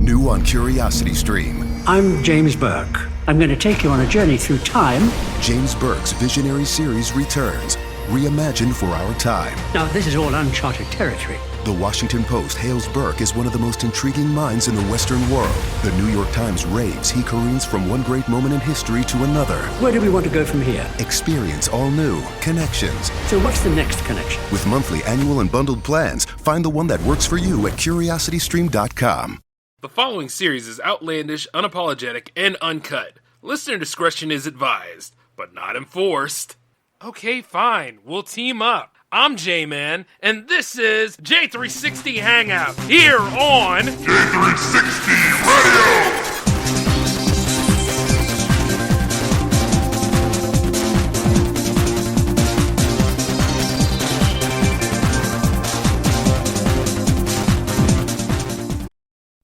New on Curiosity Stream. I'm James Burke. I'm going to take you on a journey through time. James Burke's visionary series returns, reimagined for our time. Now, this is all uncharted territory. The Washington Post hails Burke as one of the most intriguing minds in the Western world. The New York Times raves he careens from one great moment in history to another. Where do we want to go from here? Experience all new connections. So what's the next connection? With monthly, annual, and bundled plans, find the one that works for you at CuriosityStream.com. The following series is outlandish, unapologetic, and uncut. Listener discretion is advised, but not enforced. Okay, fine. We'll team up. I'm J-Man, and this is J360 Hangout, here on J360 Radio!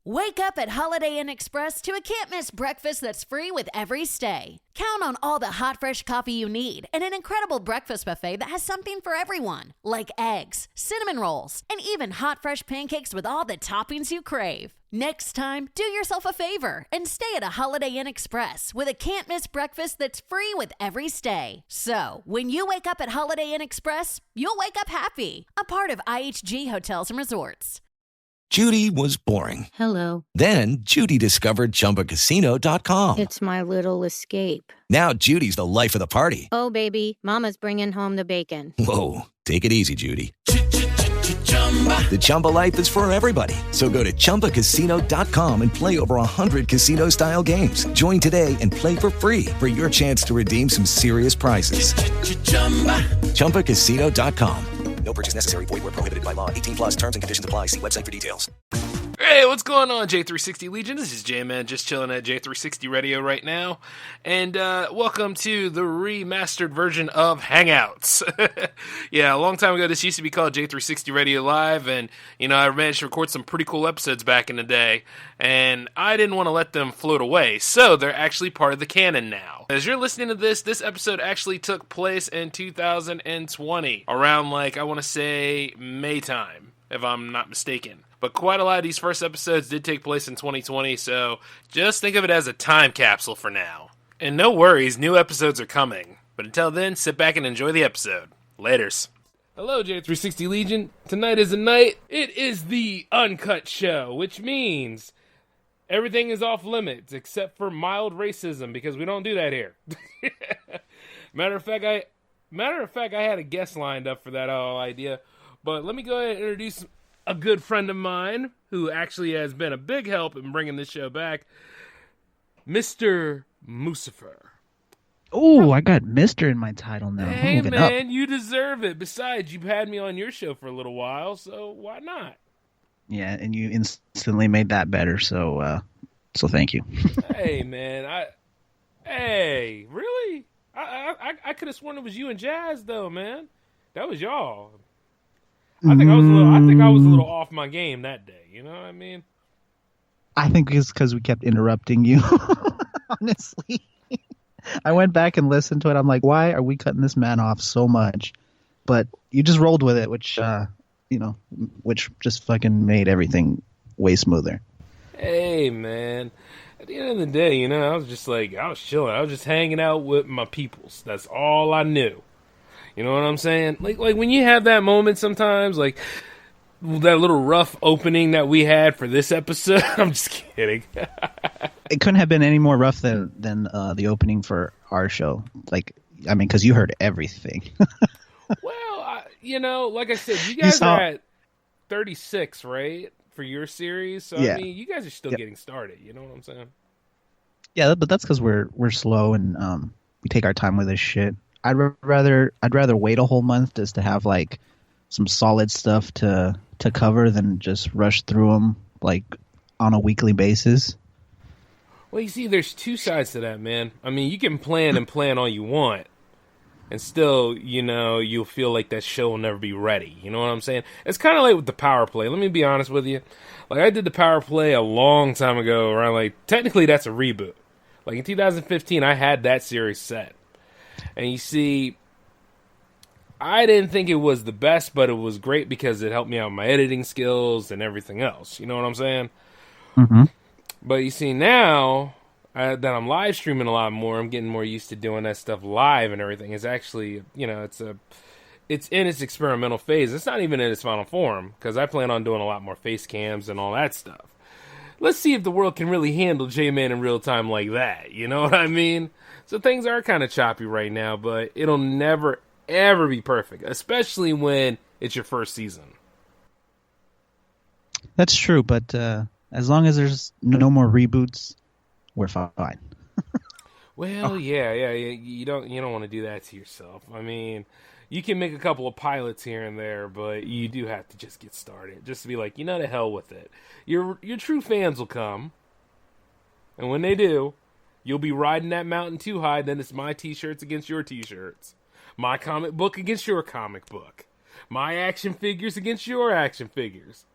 Wake up at Holiday Inn Express to a can't-miss breakfast that's free with every stay. Count on all the hot, fresh coffee you need and an incredible breakfast buffet that has something for everyone, like eggs, cinnamon rolls, and even hot, fresh pancakes with all the toppings you crave. Next time, do yourself a favor and stay at a Holiday Inn Express with a can't-miss breakfast that's free with every stay. So, when you wake up at Holiday Inn Express, you'll wake up happy. A part of IHG Hotels and Resorts. Judy was boring. Hello. Then Judy discovered ChumbaCasino.com. It's my little escape. Now Judy's the life of the party. Oh, baby, mama's bringing home the bacon. Whoa, take it easy, Judy. The Chumba life is for everybody. So go to ChumbaCasino.com and play over 100 casino-style games. Join today and play for free for your chance to redeem some serious prizes. ChumbaCasino.com. No purchase necessary. Void where prohibited by law. 18 plus terms and conditions apply. See website for details. Hey, what's going on, J360 Legion? This is J-Man, just chilling at J360 Radio right now. And welcome to the remastered version of Hangouts. Yeah, a long time ago, this used to be called J360 Radio Live. And, you know, I managed to record some pretty cool episodes back in the day. And I didn't want to let them float away. So they're actually part of the canon now. As you're listening to this episode actually took place in 2020. Around, like, I want to say May time, if I'm not mistaken. But quite a lot of these first episodes did take place in 2020, so just think of it as a time capsule for now. And no worries, new episodes are coming. But until then, sit back and enjoy the episode. Laters. Hello, J360 Legion. Tonight is the night. It is the uncut show, which means everything is off limits except for mild racism, because we don't do that here. Matter of fact, I had a guest lined up for that whole idea. But let me go ahead and introduce a good friend of mine who actually has been a big help in bringing this show back, Mr. Moosifer. Oh, I got Mr. in my title now. Hey, man, you deserve it. Besides, you've had me on your show for a little while, so why not? Yeah, and you instantly made that better, so thank you. Hey, man, Hey, really? I could have sworn it was you and Jazz, though, man. That was y'all. I think I was a little off my game that day. You know what I mean? I think it's because we kept interrupting you. Honestly, I went back and listened to it. I'm like, why are we cutting this man off so much? But you just rolled with it, which just fucking made everything way smoother. Hey, man. At the end of the day, you know, I was chilling. I was just hanging out with my peoples. That's all I knew. You know what I'm saying? Like when you have that moment sometimes, like that little rough opening that we had for this episode. I'm just kidding. It couldn't have been any more rough than the opening for our show. Like, I mean, because you heard everything. Well, like I said, you guys are at 36, right, for your series. So yeah. I mean, you guys are still getting started. You know what I'm saying? Yeah, but that's because we're slow and we take our time with this shit. I'd rather wait a whole month just to have like some solid stuff to cover than just rush through them like on a weekly basis. Well, you see, there's two sides to that, man. I mean, you can plan all you want, and still, you know, you'll feel like that show will never be ready. You know what I'm saying? It's kind of like with the power play. Let me be honest with you. Like, I did the power play a long time ago, around like, technically that's a reboot. Like in 2015, I had that series set. And you see, I didn't think it was the best, but it was great because it helped me out with my editing skills and everything else. You know what I'm saying? Mm-hmm. But you see now that I'm live streaming a lot more, I'm getting more used to doing that stuff live and everything. It's actually, it's in its experimental phase. It's not even in its final form because I plan on doing a lot more face cams and all that stuff. Let's see if the world can really handle J-Man in real time like that. You know what I mean? So things are kind of choppy right now, but it'll never, ever be perfect, especially when it's your first season. That's true, but as long as there's no more reboots, we're fine. Well, yeah. You don't want to do that to yourself. I mean, you can make a couple of pilots here and there, but you do have to just get started. Just to be like, to hell with it. Your true fans will come, and when they do, you'll be riding that mountain too high. Then it's my T-shirts against your T-shirts, my comic book against your comic book, my action figures against your action figures.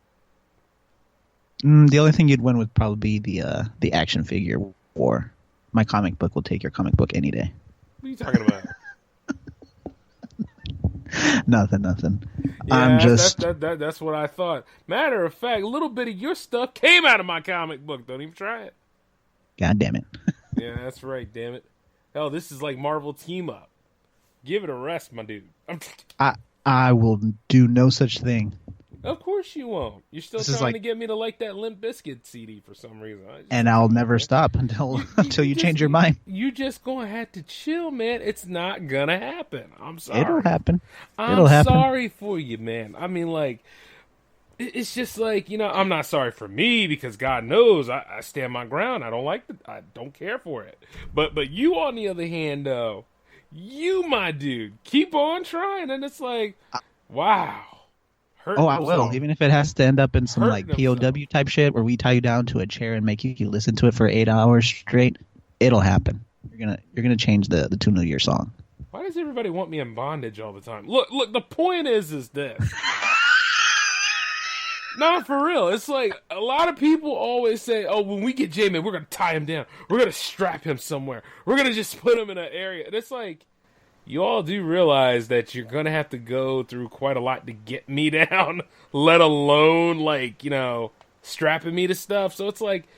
The only thing you'd win would probably be the action figure war. My comic book will take your comic book any day. What are you talking about? Nothing. Yeah, I'm just... That's what I thought. Matter of fact, a little bit of your stuff came out of my comic book. Don't even try it. God damn it. Yeah, that's right, damn it. Hell, this is like Marvel Team Up. Give it a rest, my dude. I will do no such thing. Of course you won't. You're still trying to get me to like that Limp Bizkit CD for some reason. And I'll never stop until you change your mind. You just gonna have to chill, man. It's not gonna happen. I'm sorry. It'll happen. I'm sorry for you, man. I mean, like, it's just like, I'm not sorry for me because God knows I stand my ground. I don't care for it. But you, on the other hand, though, you, my dude, keep on trying. And it's like, wow. I will. Even if it has to end up in some like POW type shit where we tie you down to a chair and make you listen to it for 8 hours straight, it'll happen. You're gonna change the tune of your song. Why does everybody want me in bondage all the time? Look. The point is this. No, for real. It's like a lot of people always say, "Oh, when we get J-Man, we're gonna tie him down. We're gonna strap him somewhere. We're gonna just put him in an area." And it's like, you all do realize that you're going to have to go through quite a lot to get me down, let alone, strapping me to stuff. So it's like,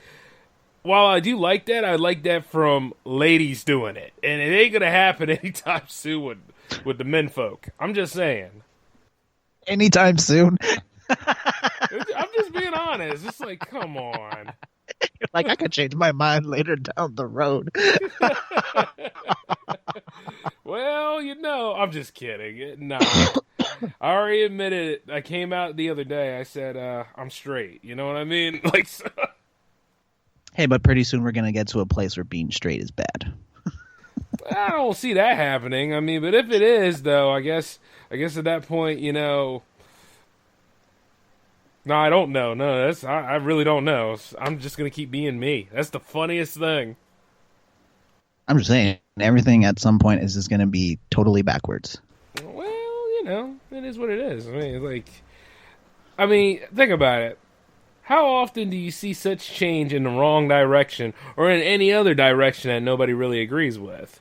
while I do like that, I like that from ladies doing it. And it ain't going to happen anytime soon with the men folk. I'm just saying. Anytime soon? I'm just being honest. It's like, come on. You're like, I could change my mind later down the road. Well, I'm just kidding. No, I already admitted it. I came out the other day. I said, I'm straight. You know what I mean? So. Hey, but pretty soon we're going to get to a place where being straight is bad. I don't see that happening. I mean, but if it is, though, I guess at that point, No, I don't know. No, I really don't know. I'm just going to keep being me. That's the funniest thing. I'm just saying, everything at some point is just going to be totally backwards. Well, it is what it is. I mean, think about it. How often do you see such change in the wrong direction or in any other direction that nobody really agrees with?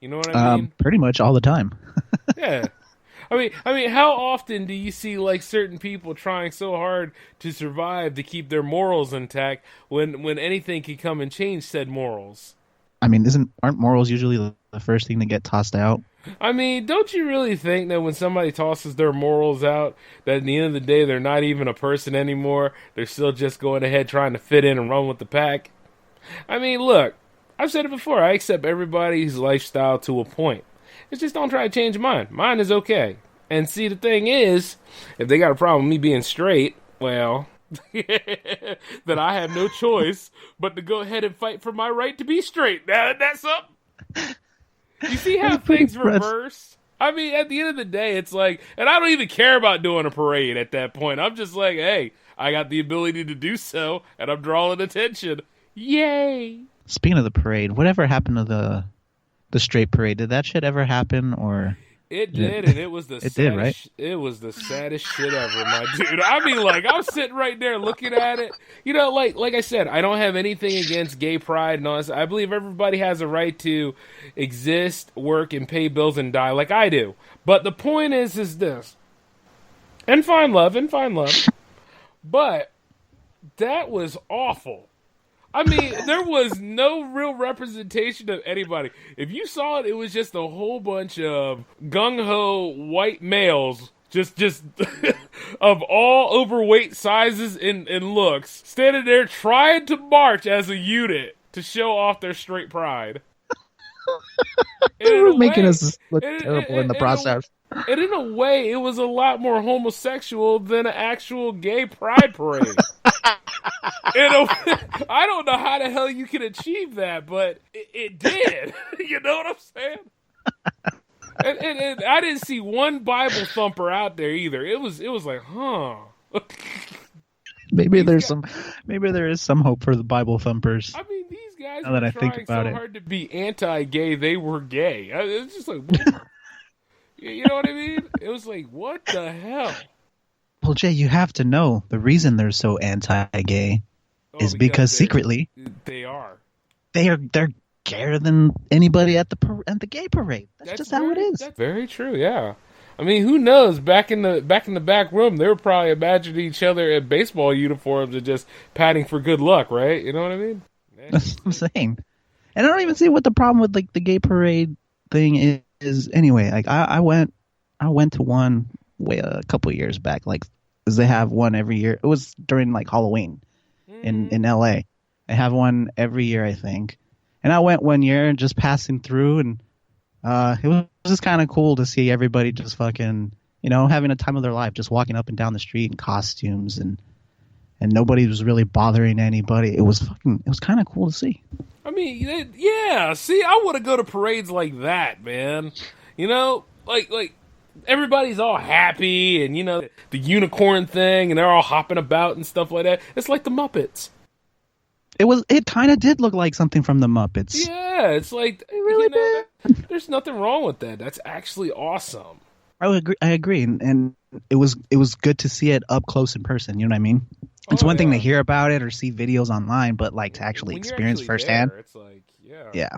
You know what I mean? Pretty much all the time. Yeah. I mean, how often do you see certain people trying so hard to survive to keep their morals intact when anything can come and change said morals? I mean, aren't morals usually the first thing to get tossed out? I mean, don't you really think that when somebody tosses their morals out, that at the end of the day they're not even a person anymore? They're still just going ahead trying to fit in and run with the pack? I mean, look, I've said it before. I accept everybody's lifestyle to a point. It's just don't try to change mine. Mine is okay. And see, the thing is, if they got a problem with me being straight, well, then I have no choice but to go ahead and fight for my right to be straight. Now that's up. You see how things reverse? I mean, at the end of the day, it's like, and I don't even care about doing a parade at that point. I'm just like, hey, I got the ability to do so, and I'm drawing attention. Yay! Speaking of the parade, whatever happened to the straight parade? Did that shit ever happen, or? It did, and it was the saddest, did, right? It was the saddest shit ever, my dude. I mean, I'm sitting right there looking at it. Like I said, I don't have anything against gay pride and all this. I believe everybody has a right to exist, work, and pay bills and die like I do. But the point is this. And find love. But that was awful. I mean, there was no real representation of anybody. If you saw it, it was just a whole bunch of gung-ho white males, just of all overweight sizes and looks, standing there trying to march as a unit to show off their straight pride. They were making us look terrible in the process. And in a way, it was a lot more homosexual than an actual gay pride parade. I don't know how the hell you can achieve that, but it did. You know what I'm saying? And I didn't see one Bible thumper out there either. It was like, huh. Maybe there is some hope for the Bible thumpers. I mean, these guys now that were I think trying about so it. hard to be anti-gay, they were gay. It's just like, you know what I mean? It was like, what the hell? Well, Jay, you have to know the reason they're so anti-gay is because secretly they are. They're gayer than anybody at the gay parade. That's just how it is. That's very true. Yeah. I mean, who knows? Back in the back room, they were probably imagining each other in baseball uniforms and just patting for good luck, right? You know what I mean? That's what I'm saying. And I don't even see what the problem with like the gay parade thing is anyway. Like I went to one a couple of years back, like, because they have one every year. It was during like Halloween in LA. They have one every year, I think. And I went one year just passing through, and it was just kind of cool to see everybody just fucking, having a time of their life, just walking up and down the street in costumes, and nobody was really bothering anybody. It was kind of cool to see. I mean, yeah. See, I want to go to parades like that, man. Like everybody's all happy, and the unicorn thing, and they're all hopping about and stuff like that. It's like the Muppets. It kind of did look like something from the Muppets. Yeah, it's like it really did. There's nothing wrong with that. That's actually awesome. I agree, and it was good to see it up close in person. You know what I mean? It's one thing to hear about it or see videos online, but like to actually experience firsthand. There, it's like, yeah.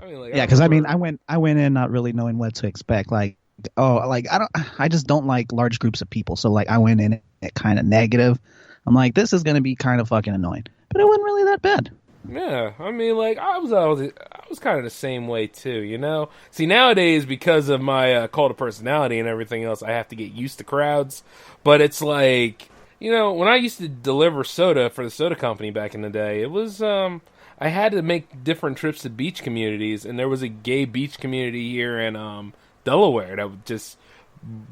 I mean, like, because I went in not really knowing what to expect. Like, I just don't like large groups of people. So like, I went in it kind of negative. I'm like, this is gonna be kind of fucking annoying, but it wasn't really that bad. Yeah, I mean, like, I was kind of the same way too, See, nowadays, because of my cult of personality and everything else, I have to get used to crowds. But it's like, when I used to deliver soda for the soda company back in the day, it was I had to make different trips to beach communities, and there was a gay beach community here in Delaware that just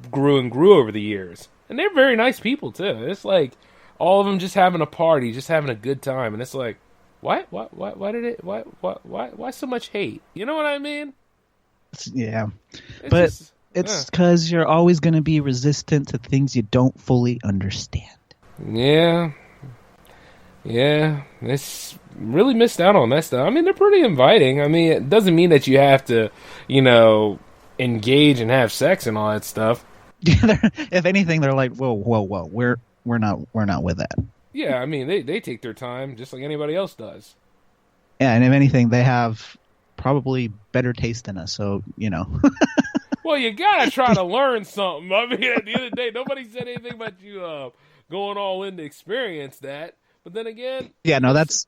grew and grew over the years, and they're very nice people too. It's like all of them just having a party, just having a good time, and it's like, why so much hate? You know what I mean? Yeah, it's because you're always going to be resistant to things you don't fully understand. Yeah, it's really missed out on that stuff. I mean, they're pretty inviting. I mean, it doesn't mean that you have to, engage and have sex and all that stuff. If anything, they're like, whoa, we're not with that. Yeah, I mean, they take their time just like anybody else does. Yeah, and if anything, they have probably better taste than us, so, Well, you gotta try to learn something. I mean, at the end of the day, nobody said anything about you going all in to experience that. But then again... Yeah, no, that's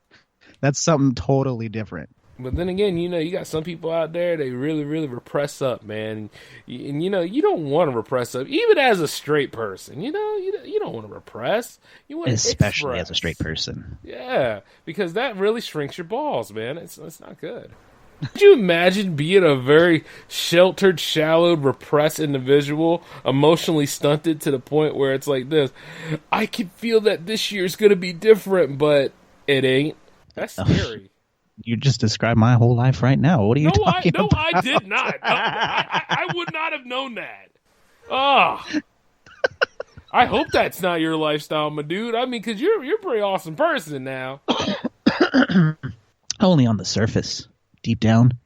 something totally different. But then again, you got some people out there, they really, really repress up, man. And you don't want to repress up. Even as a straight person, you don't want to repress. You want to especially express. As a straight person. Yeah, because that really shrinks your balls, man. It's not good. Could you imagine being a very sheltered, shallowed, repressed individual, emotionally stunted to the point where it's like this? I can feel that this year's going to be different, but it ain't. That's scary. You just described my whole life right now. What are you talking about? No, I did not. I would not have known that. Oh. I hope that's not your lifestyle, my dude. I mean, because you're a pretty awesome person now. Only on the surface. Deep down,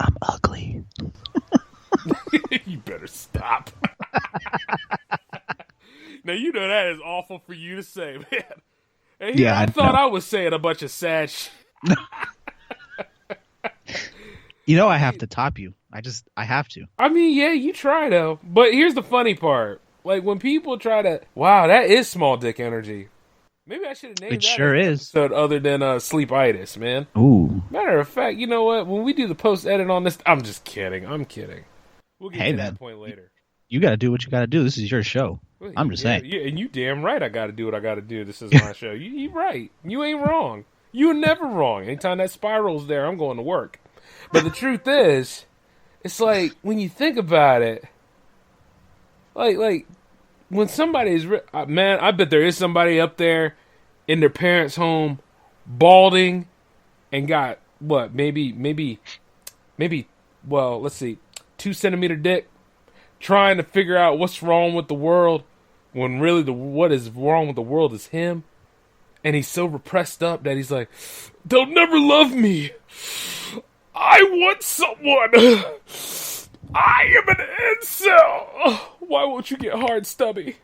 I'm ugly. You better stop. Now, that is awful for you to say, man. And I thought I was saying a bunch of sad shit. I have to top you. I have to. I mean, yeah, you try though. But here's the funny part. Like when people try to, wow, that is small dick energy. Maybe I should have named It that sure as an is. episode other than Sleepitis, man. Ooh. Matter of fact, you know what? When we do the post-edit on this, I'm just kidding. I'm kidding. We'll get to that point later. You got to do what you got to do. This is your show. Well, I'm just saying. Yeah, and you damn right I got to do what I got to do. This is my show. You right. You ain't wrong. You're never wrong. Anytime that spiral's there, I'm going to work. But the truth is, it's like, when you think about it, like when somebody's... man, I bet there is somebody up there in their parents' home balding and got, what, maybe, well, let's see, 2 centimeter dick, trying to figure out what's wrong with the world when really what is wrong with the world is him. And he's so repressed up that he's like, they'll never love me. I want someone. I am an incel. Why won't you get hard, Stubby?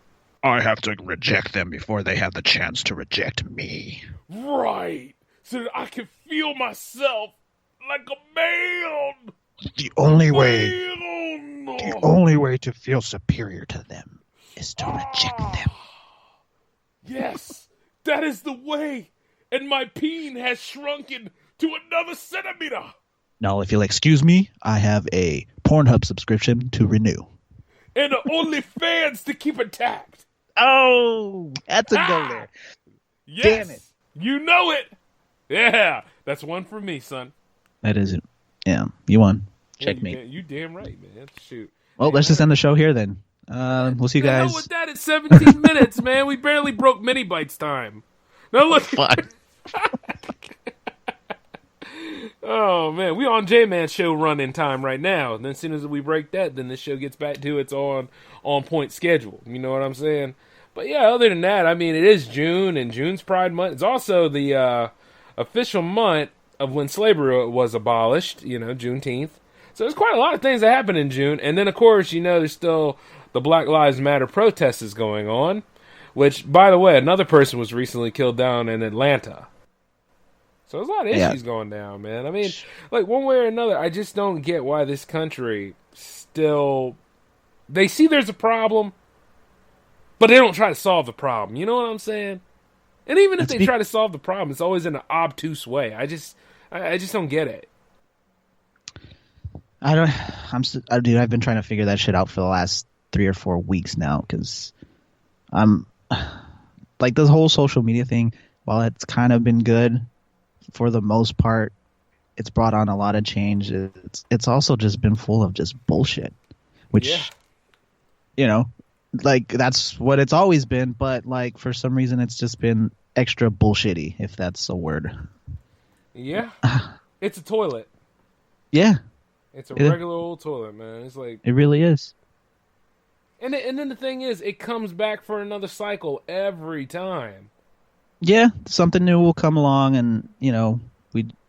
I have to reject them before they have the chance to reject me. Right. So that I can feel myself like a man. The only way to feel superior to them is to reject them. Yes, that is the way. And my peen has shrunken to another centimeter. Now, if you'll excuse me, I have a Pornhub subscription to renew. And OnlyFans to keep intact. Oh, that's a go there. Yes, damn it. You know it. Yeah, that's one for me, son. That isn't. Yeah, you won. Checkmate. You damn right, man. Shoot. Well, let's just end the show here then. We'll see you guys. Hell with that, it's 17 minutes, man. We barely broke mini bites time. Now look. Fuck. Oh man, we on J-Man show running time right now. And then as soon as we break that, then this show gets back to its on point schedule. You know what I'm saying? But yeah, other than that, I mean, it is June, and June's Pride Month. It's also the official month of when slavery was abolished. You know, Juneteenth. So there's quite a lot of things that happen in June. And then, of course, you know, there's still the Black Lives Matter protests going on. Which, by the way, another person was recently killed down in Atlanta. So there's a lot of issues going down, man. I mean, like, one way or another, I just don't get why this country still... They see there's a problem, but they don't try to solve the problem. You know what I'm saying? And even if they try to solve the problem, it's always in an obtuse way. I just don't get it. Dude, I've been trying to figure that shit out for the last 3 or 4 weeks now, because I'm... Like, this whole social media thing, while it's kind of been good... For the most part, it's brought on a lot of change. It's also just been full of just bullshit, which, you know, like, that's what it's always been. But, like, for some reason, it's just been extra bullshitty, if that's a word. Yeah. It's a toilet. Yeah. It's a regular old toilet, man. It's like... It really is. And then the thing is, it comes back for another cycle every time. Yeah, something new will come along, and, you know,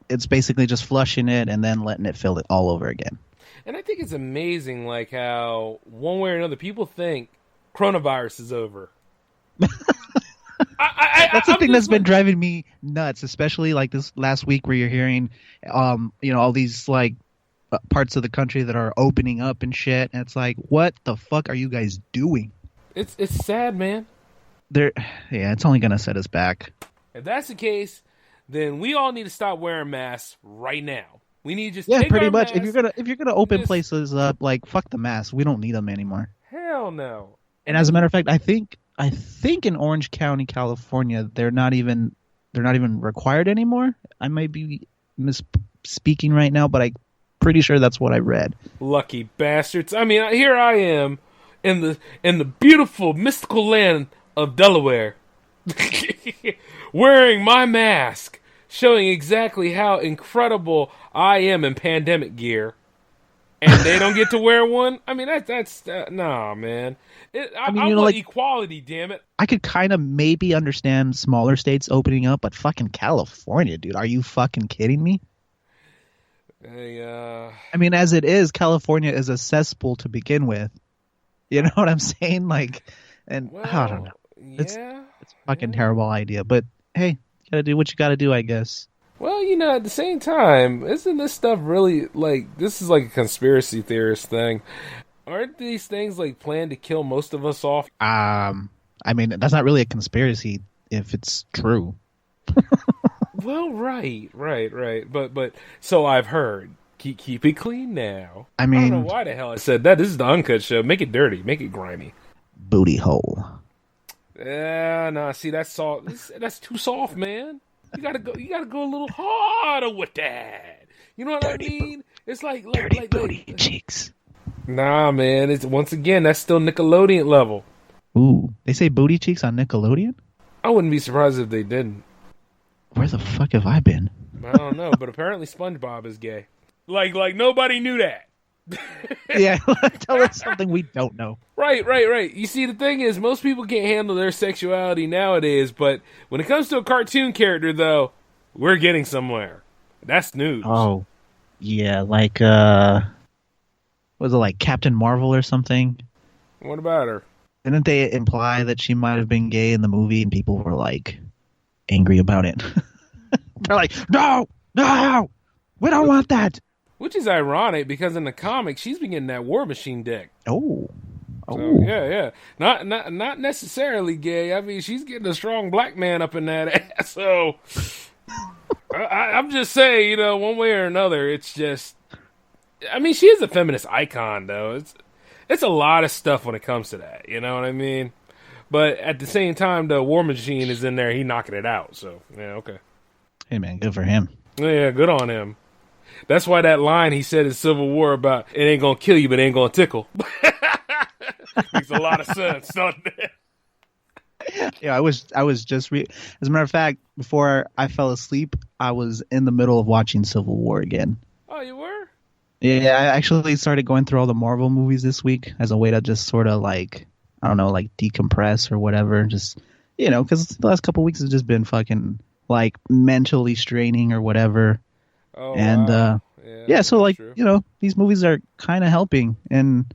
it's basically just flushing it and then letting it fill it all over again. And I think it's amazing, like, how one way or another people think coronavirus is over. That's the thing that's been driving me nuts, especially like this last week where you're hearing, you know, all these like parts of the country that are opening up and shit. And it's like, what the fuck are you guys doing? It's sad, man. It's only gonna set us back. If that's the case, then we all need to stop wearing masks right now. We need to just take pretty our much. masks, If you're gonna open places up, like, fuck the masks. We don't need them anymore. Hell no. And as a matter of fact, I think in Orange County, California, they're not even required anymore. I might be misspeaking right now, but I'm pretty sure that's what I read. Lucky bastards. I mean, here I am in the beautiful mystical land of Delaware, wearing my mask, showing exactly how incredible I am in pandemic gear, and they don't get to wear one. I mean, that's nah, man. I want like, equality, damn it. I could kind of maybe understand smaller states opening up, but fucking California, dude, are you fucking kidding me? I mean, as it is, California is a cesspool to begin with. You know what I'm saying? Like, and I don't know. It's a fucking terrible idea, but hey, you gotta do what you gotta do, I guess. Well, you know, at the same time, isn't this stuff really, like, this is like a conspiracy theorist thing? Aren't these things, like, planned to kill most of us off? I mean, that's not really a conspiracy. if it's true. Well, right. But so I've heard. Keep it clean now. I mean, I don't know why the hell I said that. This is the Uncut Show. Make it dirty. Make it grimy. Booty hole. Yeah, no. See, that's soft. That's too soft, man. You gotta go a little harder with that. You know what I mean? It's like booty cheeks. Nah, man. It's once again that's still Nickelodeon level. Ooh, they say booty cheeks on Nickelodeon? I wouldn't be surprised if they didn't. Where the fuck have I been? I don't know, but apparently SpongeBob is gay. Like nobody knew that. Yeah, tell us something we don't know. Right. You see, the thing is, most people can't handle their sexuality nowadays, but when it comes to a cartoon character, though, we're getting somewhere. That's news. Oh, yeah, like, was it like Captain Marvel or something? What about her? Didn't they imply that she might have been gay in the movie, and people were, like, angry about it? They're like, no, we don't want that. Which is ironic, because in the comics, she's been getting that War Machine dick. Oh. So, yeah. Not necessarily gay. I mean, she's getting a strong black man up in that ass. So, I'm just saying, one way or another, it's just... I mean, she is a feminist icon, though. It's a lot of stuff when it comes to that. You know what I mean? But at the same time, the War Machine is in there. He knocking it out. So, yeah, okay. Hey, man, good for him. Yeah, good on him. That's why that line he said in Civil War about it ain't gonna kill you, but it ain't gonna tickle. Makes a lot of sense, doesn't it? Yeah, I was just as a matter of fact, before I fell asleep, I was in the middle of watching Civil War again. Oh, you were? Yeah, I actually started going through all the Marvel movies this week as a way to just sort of like, I don't know, like decompress or whatever. Just, because the last couple of weeks has just been fucking like mentally straining or whatever. Oh, and wow. so like true. These movies are kind of helping, and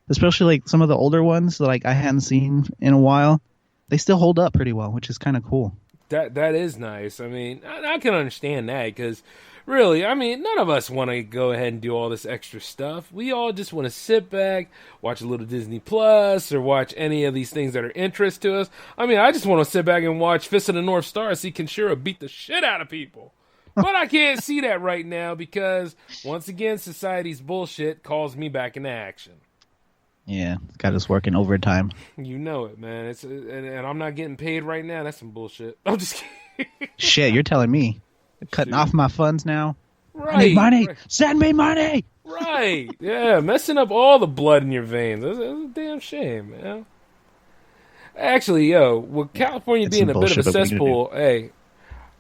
especially like some of the older ones that like I hadn't seen in a while, they still hold up pretty well, which is kind of cool. That is nice. I mean, I can understand that, because really, I mean, none of us want to go ahead and do all this extra stuff. We all just want to sit back, watch a little Disney Plus, or watch any of these things that are interest to us. I mean, I just want to sit back and watch Fist of the North Star and see Kenshiro beat the shit out of people. But I can't see that right now because, once again, society's bullshit calls me back into action. Yeah, got us working overtime. You know it, man. And I'm not getting paid right now. That's some bullshit. I'm just kidding. Shit, you're telling me. Cutting off my funds now? Right. I need money. Right. Send me money. Right. Yeah, messing up all the blood in your veins. That's a damn shame, man. Actually, with California being a bit of a cesspool, hey,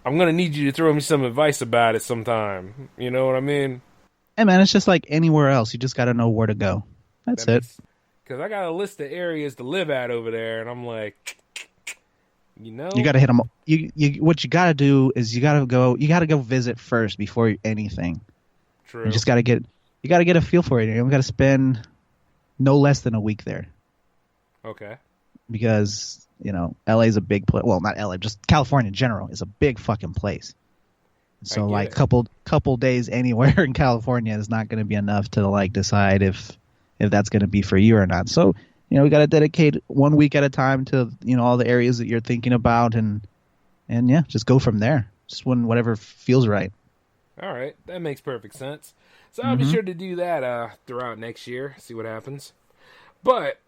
I'm going to need you to throw me some advice about it sometime. You know what I mean? Hey, man, it's just like anywhere else. You just got to know where to go. That's it. Because I got a list of areas to live at over there, and I'm like, you got to hit them. What you got to do is you got to go visit first before anything. True. You just got to get a feel for it. You got to spend no less than a week there. Okay. Because, LA is a big place. Well, not LA, just California in general is a big fucking place. So like couple days anywhere in California is not going to be enough to like decide if that's going to be for you or not. So, we got to dedicate 1 week at a time to, all the areas that you're thinking about and yeah, just go from there. Just whatever feels right. All right. That makes perfect sense. So I'll be sure to do that throughout next year, see what happens. But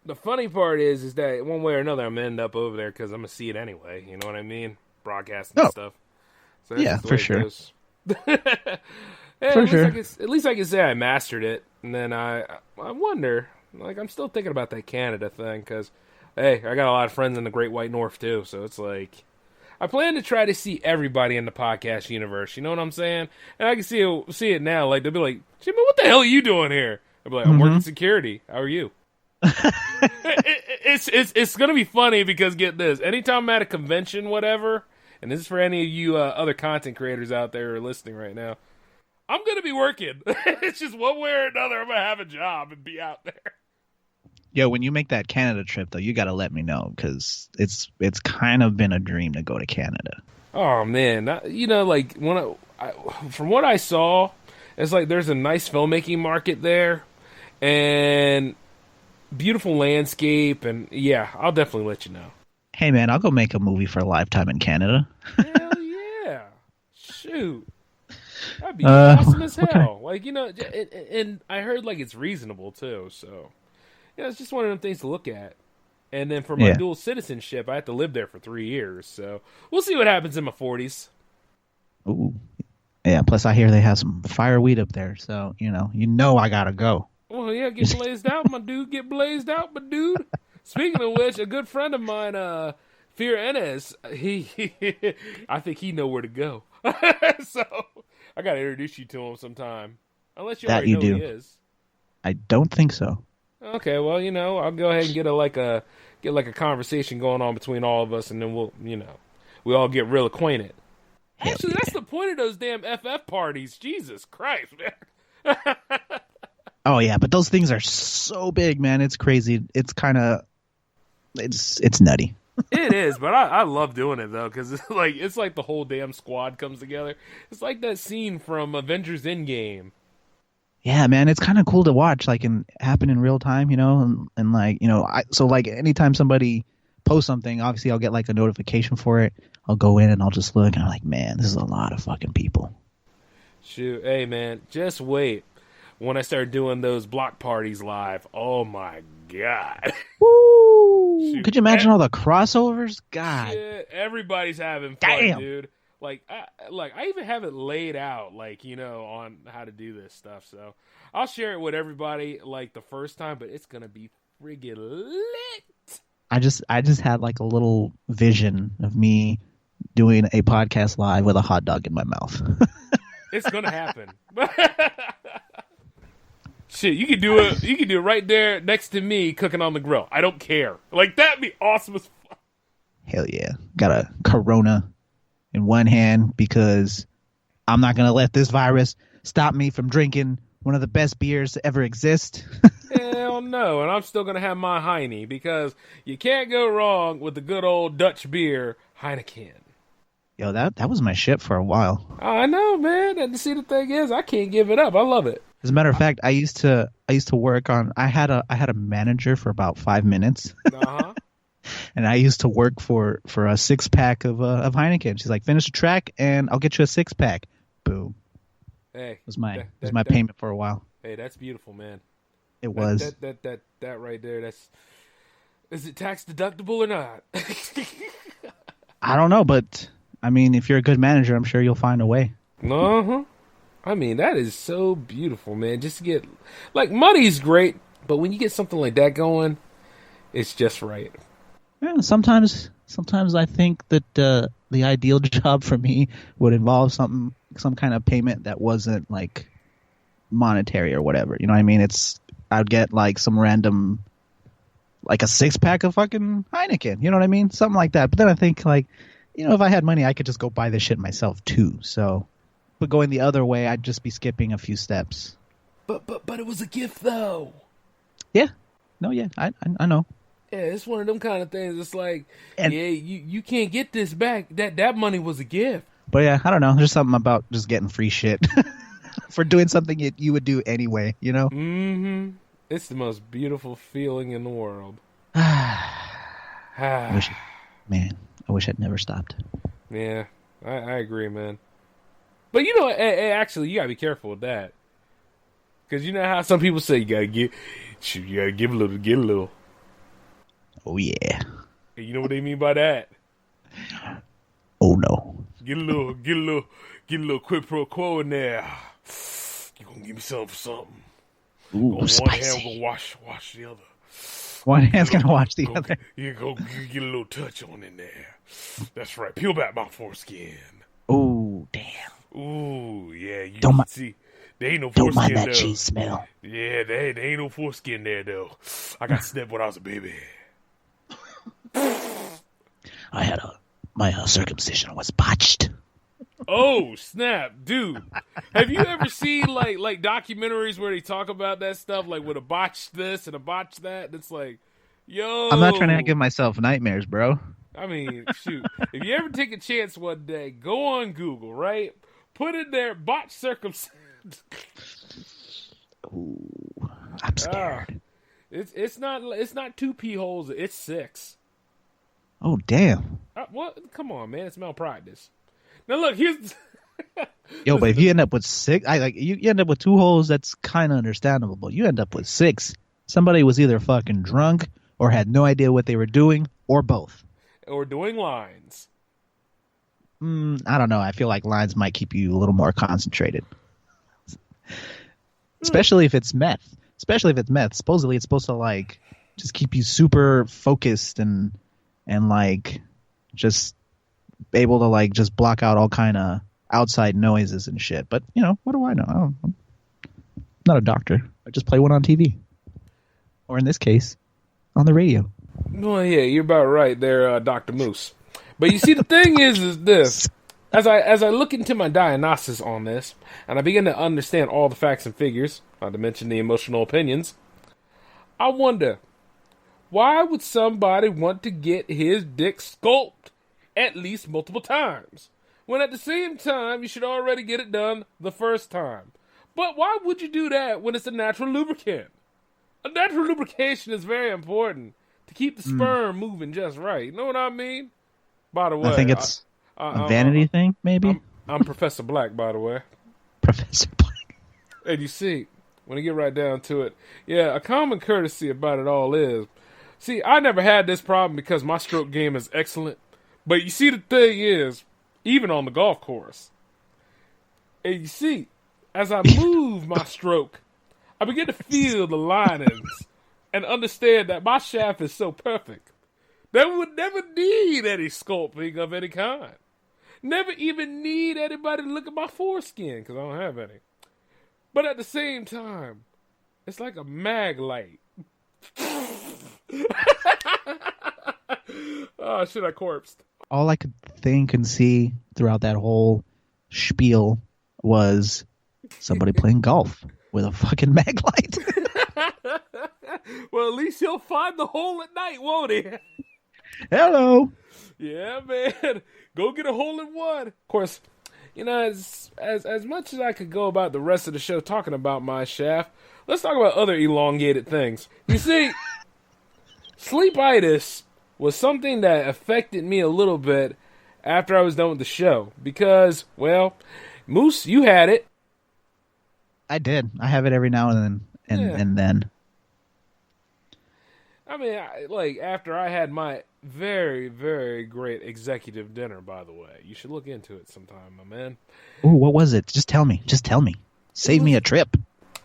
the funny part is that one way or another, I'm going to end up over there because I'm going to see it anyway. You know what I mean? Broadcasting and stuff. So yeah, for sure. At least I can say I mastered it. And then I wonder, like, I'm still thinking about that Canada thing because, hey, I got a lot of friends in the Great White North too. So it's like, I plan to try to see everybody in the podcast universe. You know what I'm saying? And I can see it now. Like, they'll be like, Jimmy, what the hell are you doing here? I'll be like, I'm working security. How are you? It's gonna be funny because get this, anytime I'm at a convention, whatever, and this is for any of you other content creators out there who are listening right now, I'm gonna be working. It's just one way or another, I'm gonna have a job and be out there. Yo, when you make that Canada trip though, you gotta let me know because it's kind of been a dream to go to Canada. Oh man, like when from what I saw, it's like there's a nice filmmaking market there, and beautiful landscape, and yeah, I'll definitely let you know. Hey, man, I'll go make a movie for Lifetime in Canada. Hell yeah. Shoot. That'd be awesome as hell. Like, and I heard like it's reasonable too. So, yeah, it's just one of them things to look at. And then for my dual citizenship, I have to live there for 3 years. So we'll see what happens in my 40s. Ooh. Yeah, plus I hear they have some fire weed up there. So, you know I got to go. Well, yeah, get blazed out, my dude. Get blazed out, my dude. Speaking of which, a good friend of mine, Fear Enes, I think he know where to go. So I got to introduce you to him sometime. Unless you already know who he is. I don't think so. Okay, well, I'll go ahead and get a conversation going on between all of us, and then we all get real acquainted. Actually, that's the point of those damn FF parties. Jesus Christ, man. Oh yeah, but those things are so big, man. It's crazy. It's kind of, it's nutty. It is, but I love doing it though, because it's like the whole damn squad comes together. It's like that scene from Avengers Endgame. Yeah, man, it's kind of cool to watch, like, happen in real time, and like, so like anytime somebody posts something, obviously I'll get like a notification for it. I'll go in and I'll just look, and I'm like, man, this is a lot of fucking people. Shoot, hey man, just wait. When I start doing those block parties live, oh my god. Woo! Shoot. Could you imagine all the crossovers? God. Shit, everybody's having fun, dude. Like I even have it laid out, on how to do this stuff. So I'll share it with everybody like the first time, but it's gonna be friggin' lit. I just had like a little vision of me doing a podcast live with a hot dog in my mouth. It's gonna happen. Shit, you can do it. You can do it right there next to me cooking on the grill. I don't care. Like, that'd be awesome as fuck. Hell yeah! Got a Corona in one hand because I'm not gonna let this virus stop me from drinking one of the best beers to ever exist. Hell no, and I'm still gonna have my Heine because you can't go wrong with the good old Dutch beer Heineken. Yo, that was my shit for a while. I know, man. And see, the thing is, I can't give it up. I love it. As a matter of fact, I used to work on. I had a manager for about 5 minutes. Uh-huh. And I used to work for a 6-pack of Heineken. She's like, finish the track and I'll get you a 6-pack. Boom. Hey, it was my payment for a while. Hey, that's beautiful, man. It was. That right there. Is it tax deductible or not? I don't know, but I mean, if you're a good manager, I'm sure you'll find a way. Uh-huh. I mean, that is so beautiful, man. Just to get, like, money's great, but when you get something like that going, it's just right. Yeah, sometimes I think that the ideal job for me would involve some kind of payment that wasn't like monetary or whatever. You know what I mean? I'd get like some random, like a 6-pack of fucking Heineken. You know what I mean? Something like that. But then I think like, if I had money, I could just go buy this shit myself too. So, but going the other way, I'd just be skipping a few steps. But it was a gift though. Yeah. No, yeah. I know. Yeah, it's one of them kind of things. It's like, you can't get this back. That money was a gift. But yeah, I don't know. There's something about just getting free shit for doing something you would do anyway, Mm-hmm. It's the most beautiful feeling in the world. I wish I'd never stopped. Yeah, I agree, man. But actually, you gotta be careful with that. Because you know how some people say you gotta give a little, get a little. Oh yeah. You know what they mean by that? Oh no. Get a little quid pro quo in there. You gonna give me something for something. Ooh, on spicy. one hand, I'm gonna wash the other. One hand's gonna wash the other. Go get a little touch on in there. That's right. Peel back my foreskin. Ooh, damn. Ooh, yeah. You don't see, there ain't no don't foreskin mind that though. cheese smell. Yeah, there ain't no foreskin there though. I got snipped when I was a baby. My circumcision was botched. Oh snap, dude! Have you ever seen like documentaries where they talk about that stuff, like with a botch this and a botch that? And it's like, yo, I'm not trying to give myself nightmares, bro. I mean, shoot, if you ever take a chance one day, go on Google, right? Put in there botch circumcision. Ooh, I'm scared. It's not 2 pee holes. It's 6. Oh, damn. What? Come on, man. It's malpractice. Now, look, here's... Yo, but if you end up with 6, you end up with 2 holes, that's kind of understandable. But you end up with 6. Somebody was either fucking drunk or had no idea what they were doing, or both. Or doing lines. I don't know. I feel like lines might keep you a little more concentrated. Especially if it's meth. Supposedly it's supposed to like just keep you super focused and like just able to like just block out all kind of outside noises and shit. But what do I know? I'm not a doctor. I just play one on TV, or in this case, on the radio. Well, yeah, you're about right there, Dr. Moose. But you see, the thing is this: as I look into my diagnosis on this, and I begin to understand all the facts and figures, not to mention the emotional opinions, I wonder, why would somebody want to get his dick sculpted at least multiple times, when at the same time you should already get it done the first time? But why would you do that when it's a natural lubricant? A natural lubrication is very important to keep the sperm moving just right. You know what I mean? By the way, I think it's a vanity thing, maybe. I'm Professor Black, by the way. Professor Black. And you see, when you get right down to it, yeah, a common courtesy about it all is, see, I never had this problem because my stroke game is excellent. But you see, the thing is, even on the golf course, and you see, as I move my stroke, I begin to feel the linings and understand that my shaft is so perfect that we would never need any sculpting of any kind. Never even need anybody to look at my foreskin, because I don't have any. But at the same time, it's like a mag light. Oh, shit, I corpsed. All I could think and see throughout that whole spiel was somebody playing golf with a fucking mag light. Well, at least he'll find the hole at night, won't he? Hello. Yeah, man. Go get a hole in one. Of course, as much as I could go about the rest of the show talking about my shaft, let's talk about other elongated things. You see, sleepitis was something that affected me a little bit after I was done with the show. Because, well, Moose, you had it. I did. I have it every now and then. I mean, after I had my very, very great executive dinner, by the way. You should look into it sometime, my man. Ooh, what was it? Just tell me. Save me a trip.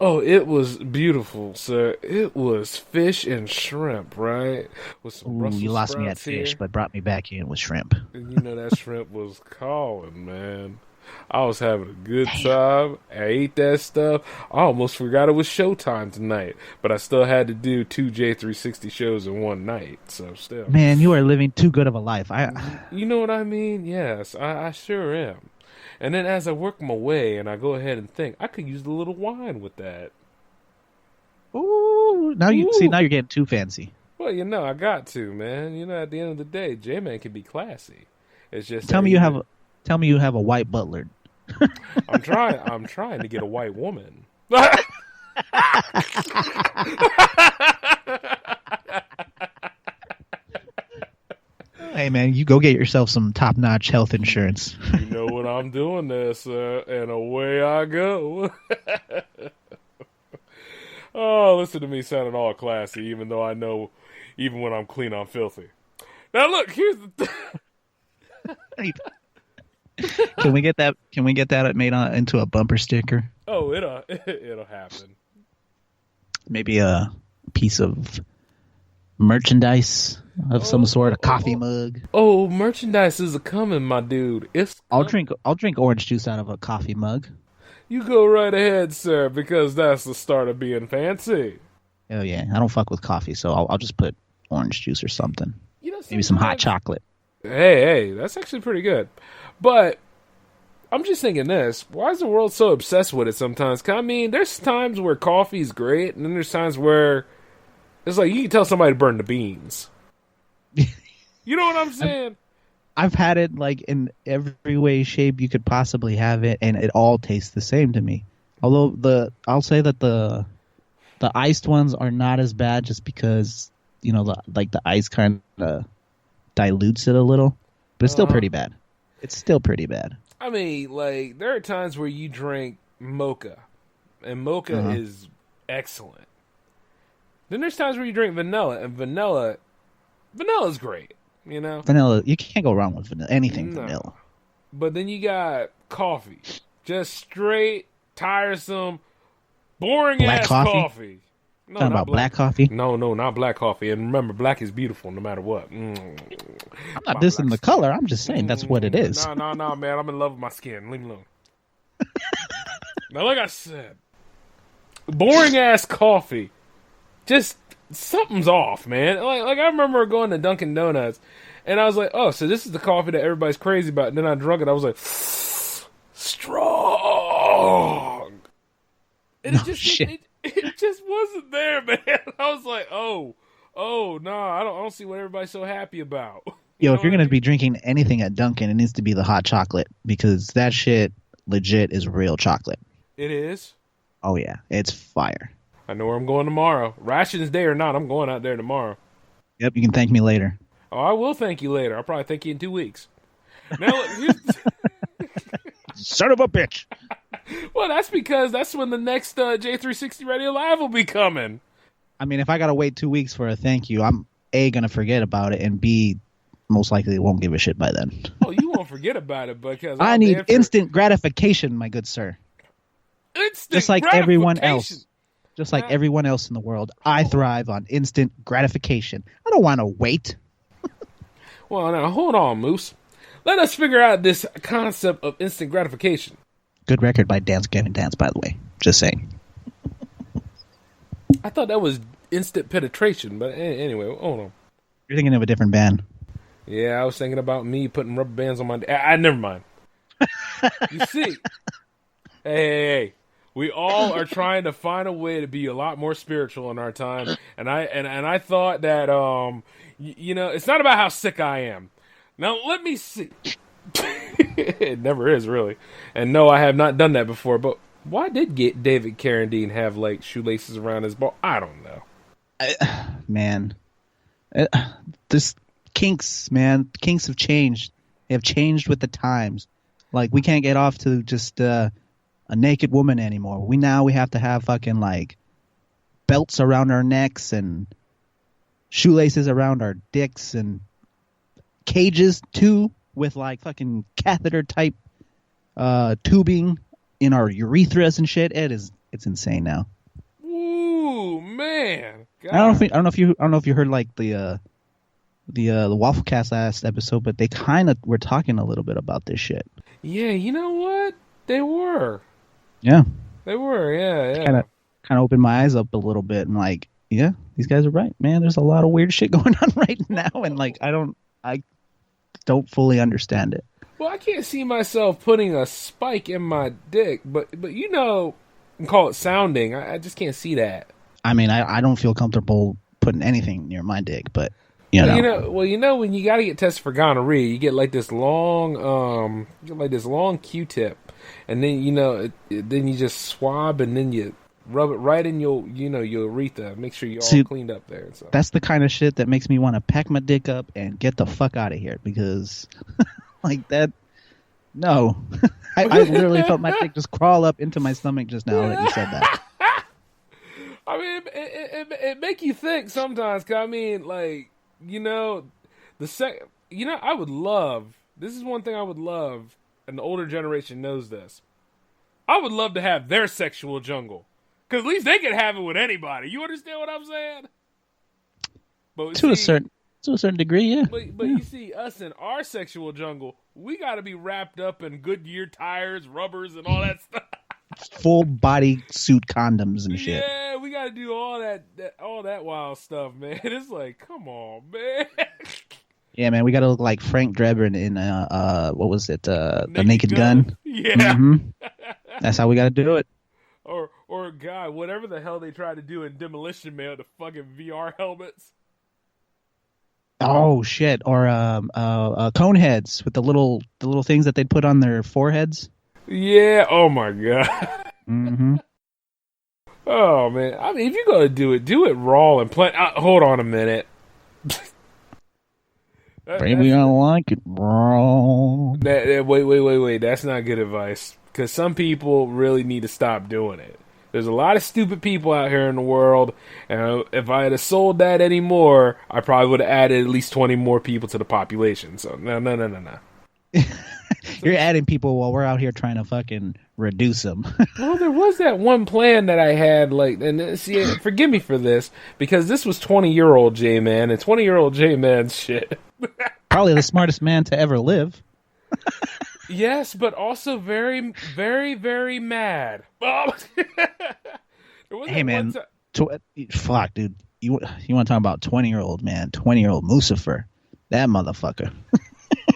Oh, it was beautiful, sir. It was fish and shrimp, right? With some Brussels you lost me at sprouts fish, here. but brought me back in with shrimp. And that shrimp was calling, man. I was having a good time. I ate that stuff. I almost forgot it was showtime tonight, but I still had to do 2 J360 shows in one night, so still. Man, you are living too good of a life. You know what I mean? Yes, I sure am. And then as I work my way and I go ahead and think, I could use a little wine with that. Ooh, now you're getting too fancy. Well, I got to, man. At the end of the day, J-Man can be classy. It's just Tell me you have a white butler. I'm trying to get a white woman. Hey, man, you go get yourself some top-notch health insurance. You know what I'm doing there, sir, and away I go. Oh, listen to me sounding all classy, even though I know even when I'm clean, I'm filthy. Now, look, here's the thing. Can we get that made into a bumper sticker? Oh, it'll happen. Maybe a piece of merchandise of some sort, a coffee mug. Oh, merchandise is a coming, my dude. I'll drink orange juice out of a coffee mug. You go right ahead, sir, because that's the start of being fancy. Oh yeah, I don't fuck with coffee, so I'll just put orange juice or something. Maybe some hot chocolate. Hey, that's actually pretty good. But I'm just thinking this. Why is the world so obsessed with it sometimes? 'Cause, I mean, there's times where coffee's great, and then there's times where it's like you can tell somebody to burn the beans. You know what I'm saying? I've had it like in every way, shape you could possibly have it, and it all tastes the same to me. Although I'll say that the iced ones are not as bad, just because the ice kind of dilutes it a little, but it's still pretty bad. It's still pretty bad. I mean, like, there are times where you drink mocha, and mocha is excellent. Then there's times where you drink vanilla, and vanilla's great, you know? Vanilla, you can't go wrong with vanilla. Anything vanilla. But then you got coffee. Just straight, tiresome, boring-ass coffee. No, talking about black coffee? No, not black coffee. And remember, black is beautiful no matter what. I'm not dissing the color. I'm just saying that's what it is. No, man. I'm in love with my skin. Leave me alone. Now, like I said, boring-ass coffee. Just something's off, man. Like I remember going to Dunkin' Donuts, and I was like, oh, so this is the coffee that everybody's crazy about. And then I drunk it. I was like, strong. And it just wasn't there, man. I was like, oh, no, I don't see what everybody's so happy about. Yo, if you're going to be drinking anything at Dunkin', it needs to be the hot chocolate, because that shit legit is real chocolate. It is? Oh, yeah. It's fire. I know where I'm going tomorrow. Rations day or not, I'm going out there tomorrow. Yep, you can thank me later. Oh, I will thank you later. I'll probably thank you in 2 weeks. Now, look, son of a bitch. Well, that's because that's when the next J360 Radio Live will be coming. I mean, if I got to wait 2 weeks for a thank you, I'm A, going to forget about it, and B, most likely won't give a shit by then. Oh, you won't forget about it because I need instant gratification, my good sir. Just like everyone else. Just like everyone else in the world, I thrive on instant gratification. I don't want to wait. Well, now, hold on, Moose. Let us figure out this concept of instant gratification. Good record by Dance Gavin Dance, by the way. Just saying. I thought that was instant penetration, but anyway, hold on. You're thinking of a different band. Yeah, I was thinking about me putting rubber bands on my... never mind. You see, hey. We all are trying to find a way to be a lot more spiritual in our time, and I thought that it's not about how sick I am. Now let me see. It never is really, and no, I have not done that before. But why did David Carradine have like shoelaces around his ball? I don't know. This kinks, man. Kinks have changed. They have changed with the times. Like we can't get off to just a naked woman anymore. We have to have fucking like belts around our necks and shoelaces around our dicks and cages too with like fucking catheter type tubing in our urethras and shit. It's insane now. Ooh, man. God. I don't know if you heard like the Wafflecast last episode, but they kind of were talking a little bit about this shit. Yeah, you know what? They were. Yeah. They were, yeah. Kind of opened my eyes up a little bit and like, yeah, these guys are right, man. There's a lot of weird shit going on right now, and like I don't fully understand it. Well, I can't see myself putting a spike in my dick, but you know, and call it sounding. I just can't see that. I mean, I don't feel comfortable putting anything near my dick, but you know. Well, when you got to get tested for gonorrhea, you get like this long Q-tip. And then, then you just swab and then you rub it right in your urethra. Make sure you're all cleaned up there. So. That's the kind of shit that makes me want to pack my dick up and get the fuck out of here because like that, no. I literally felt my dick just crawl up into my stomach just now that you said that. I mean, it make you think sometimes. 'Cause I mean, like, I would love, this is one thing I would love, and the older generation knows this. I would love to have their sexual jungle. Because at least they could have it with anybody. You understand what I'm saying? But to a certain degree, yeah. But you see, us in our sexual jungle, we got to be wrapped up in Goodyear tires, rubbers, and all that stuff. Full body suit condoms and shit. Yeah, we got to do all that wild stuff, man. It's like, come on, man. Yeah, man, we got to look like Frank Drebin in what was it? The Naked Gun. Yeah. Mm-hmm. That's how we got to do it. Or God, whatever the hell they tried to do in Demolition Man, the fucking VR helmets. Oh shit! Or cone heads with the little things that they'd put on their foreheads. Yeah. Oh my God. Mm-hmm. Oh man. I mean, if you're gonna do it raw and plain. Hold on a minute. Baby, I like it, bro. Wait. That's not good advice. Because some people really need to stop doing it. There's a lot of stupid people out here in the world, and if I had sold that anymore, I probably would have added at least 20 more people to the population. So, no. You're adding people while we're out here trying to fucking reduce them. Well, there was that one plan that I had, and see, forgive me for this, because this was 20-year-old J-Man, and 20-year-old J-Man's shit. Probably the smartest man to ever live. Yes, but also very, very, very mad. Hey, man. Fuck, dude. You want to talk about 20-year-old man, 20-year-old Moosifer. That motherfucker.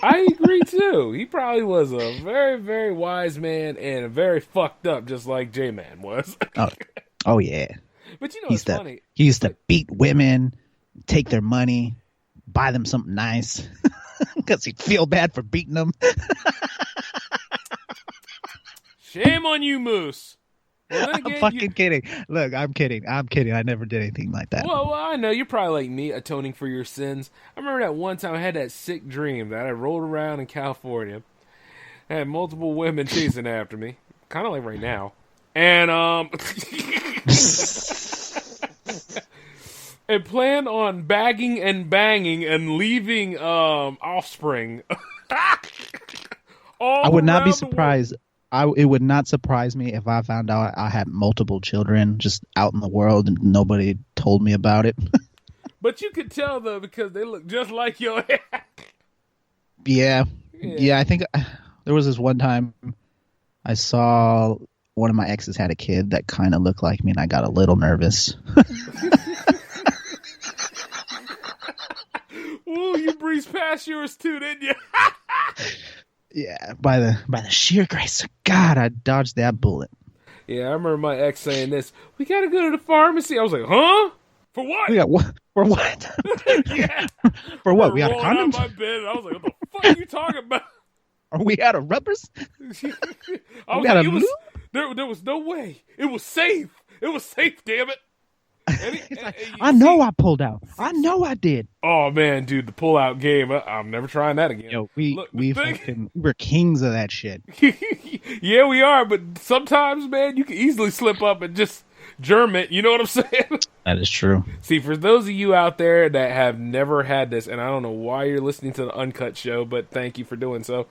I agree, too. He probably was a very, very wise man and very fucked up, just like J-Man was. Oh, yeah. But it's funny. He used to beat women, take their money, buy them something nice, because he'd feel bad for beating them. Shame on you, Moose. Well, I'm fucking kidding. Look, I'm kidding. I never did anything like that. Well, I know. You're probably like me, atoning for your sins. I remember that one time I had that sick dream that I rolled around in California. I had multiple women chasing after me. Kind of like right now. And, and planned on bagging and banging and leaving, offspring. I would not be surprised. It would not surprise me if I found out I had multiple children just out in the world and nobody told me about it. But you could tell, though, because they look just like your Yeah, I think there was this one time I saw one of my exes had a kid that kind of looked like me, and I got a little nervous. Ooh, you breezed past yours, too, didn't you? Yeah, by the sheer grace of God, I dodged that bullet. Yeah, I remember my ex saying this. We gotta go to the pharmacy. I was like, huh? For what? For what? Yeah. For what? We out of condoms? condoms? My bed, and I was like, what the fuck are you talking about? Are we out of rubbers? I was like, there was no way. It was safe. It was safe, damn it. I know I pulled out. I know I did. Oh man, dude, the pull-out game. I'm never trying that again. Yo, we were kings of that shit. Yeah, we are. But sometimes, man, you can easily slip up and just germ it. You know what I'm saying? That is true. See, for those of you out there that have never had this, and I don't know why you're listening to the Uncut Show, but thank you for doing so.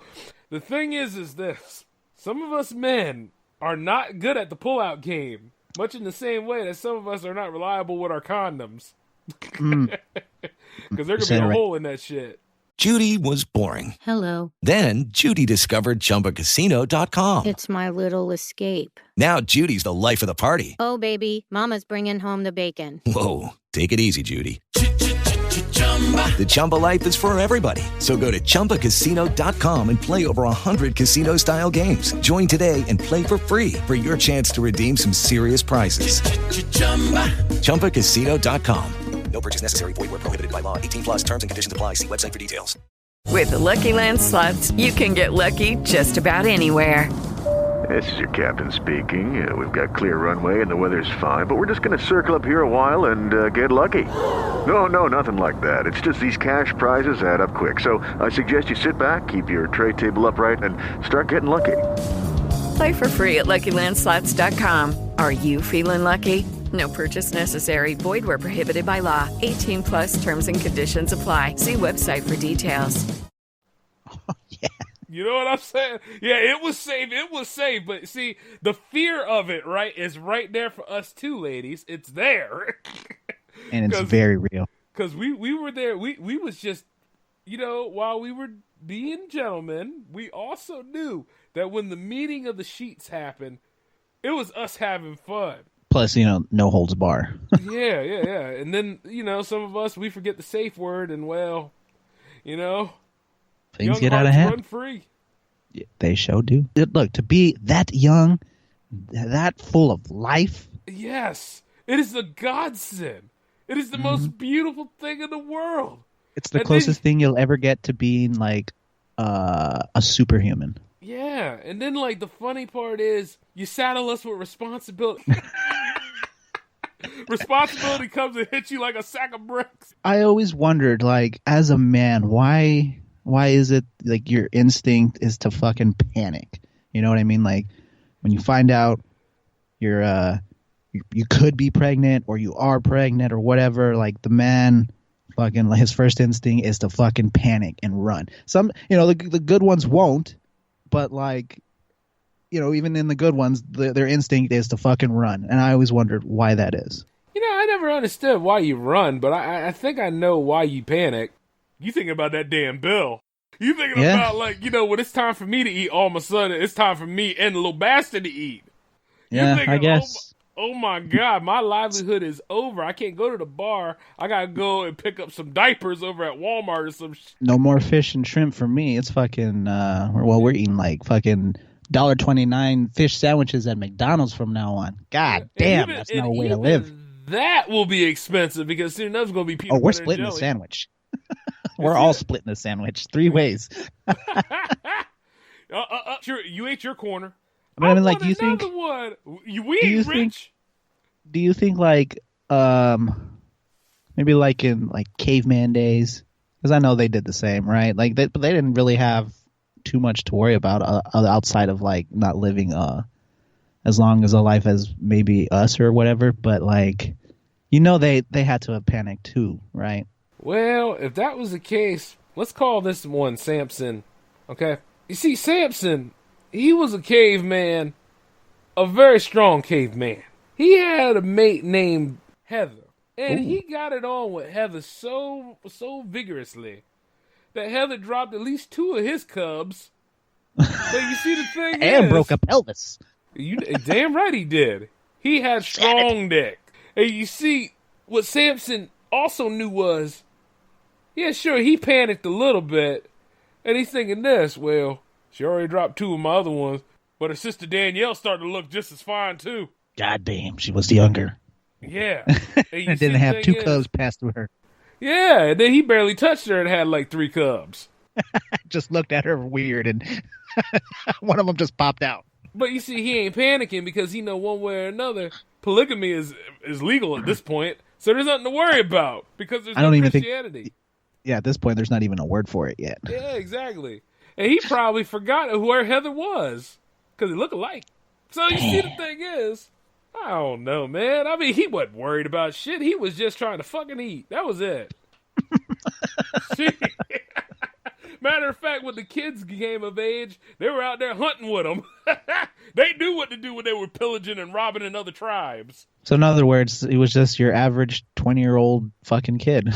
The thing is this: some of us men are not good at the pull-out game. Much in the same way that some of us are not reliable with our condoms. Because there could be a hole in that shit. Judy was boring. Hello. Then Judy discovered ChumbaCasino.com. It's my little escape. Now Judy's the life of the party. Oh, baby, mama's bringing home the bacon. Whoa, take it easy, Judy. The Chumba life is for everybody. So go to ChumbaCasino.com and play over 100 casino-style games. Join today and play for free for your chance to redeem some serious prizes. ChumbaCasino.com. No purchase necessary. Void where prohibited by law. 18 plus terms and conditions apply. See website for details. With the Lucky Land Slots, you can get lucky just about anywhere. This is your captain speaking. We've got clear runway and the weather's fine, but we're just going to circle up here a while and get lucky. No, nothing like that. It's just these cash prizes add up quick. So I suggest you sit back, keep your tray table upright, and start getting lucky. Play for free at LuckyLandSlots.com. Are you feeling lucky? No purchase necessary. Void where prohibited by law. 18 plus terms and conditions apply. See website for details. Yeah. You know what I'm saying? Yeah, it was safe. It was safe. But see, the fear of it, right, is right there for us too, ladies. It's there. And it's very real. Because we were there. We was just, while we were being gentlemen, we also knew that when the meeting of the sheets happened, it was us having fun. Plus, no holds bar. Yeah. And then, some of us, we forget the safe word and, things get out of hand. Run free. Yeah, they sure do. Look, to be that young, that full of life. Yes. It is a godsend. It is the most beautiful thing in the world. It's the closest thing you'll ever get to being like a superhuman. Yeah. And then the funny part is you saddle us with responsibility. Responsibility comes and hits you like a sack of bricks. I always wondered, like, as a man, why is it like your instinct is to fucking panic? You know what I mean? Like when you find out you're you could be pregnant or you are pregnant or whatever, like the man fucking his first instinct is to fucking panic and run. Some, you know, the good ones won't, but like, you know, even in the good ones, their instinct is to fucking run. And I always wondered why that is. You know, I never understood why you run, but I think I know why you panic. You thinking about that damn bill. You thinking about, like, you know, when it's time for me to eat, all of a sudden it's time for me and the little bastard to eat. Yeah, thinking, I guess. Oh my God, my livelihood is over. I can't go to the bar. I gotta go and pick up some diapers over at Walmart or some shit. No more fish and shrimp for me. It's fucking, we're eating like fucking $1.29 fish sandwiches at McDonald's from now on. God damn, that's no way to live. That will be expensive because soon enough it's going to be people. Oh, we're splitting the sandwich. We're all splitting the sandwich 3 ways. Sure, you ate your corner. But I mean, like, do you think? We ain't rich. Do you think like maybe like in like caveman days? Because I know they did the same, right? Like, but they didn't really have too much to worry about outside of like not living as long as a life as maybe us or whatever. But like, you know, they had to have panicked too, right? Well, if that was the case, let's call this one Samson. Okay, you see, Samson, he was a caveman, a very strong caveman. He had a mate named Heather, and he got it on with Heather so vigorously that Heather dropped at least 2 of his cubs. But you see, the thing and broke a pelvis. You damn right he did. He had strong dick. And you see, what Samson also knew was, yeah, sure, he panicked a little bit, and he's thinking this, well, she already dropped 2 of my other ones, but her sister Danielle started to look just as fine, too. God damn, she was younger. Yeah. And didn't have 2 cubs pass through her. Yeah, and then he barely touched her and had like 3 cubs. Just looked at her weird, and one of them just popped out. But you see, he ain't panicking because he know one way or another, polygamy is legal at this point, so there's nothing to worry about because there's no Christianity. Yeah, at this point, there's not even a word for it yet. Yeah, exactly. And he probably forgot where Heather was because they look alike. So you see, the thing is, I don't know, man. I mean, he wasn't worried about shit. He was just trying to fucking eat. That was it. Matter of fact, when the kids came of age, they were out there hunting with them. They knew what to do when they were pillaging and robbing in other tribes. So in other words, it was just your average 20-year-old fucking kid.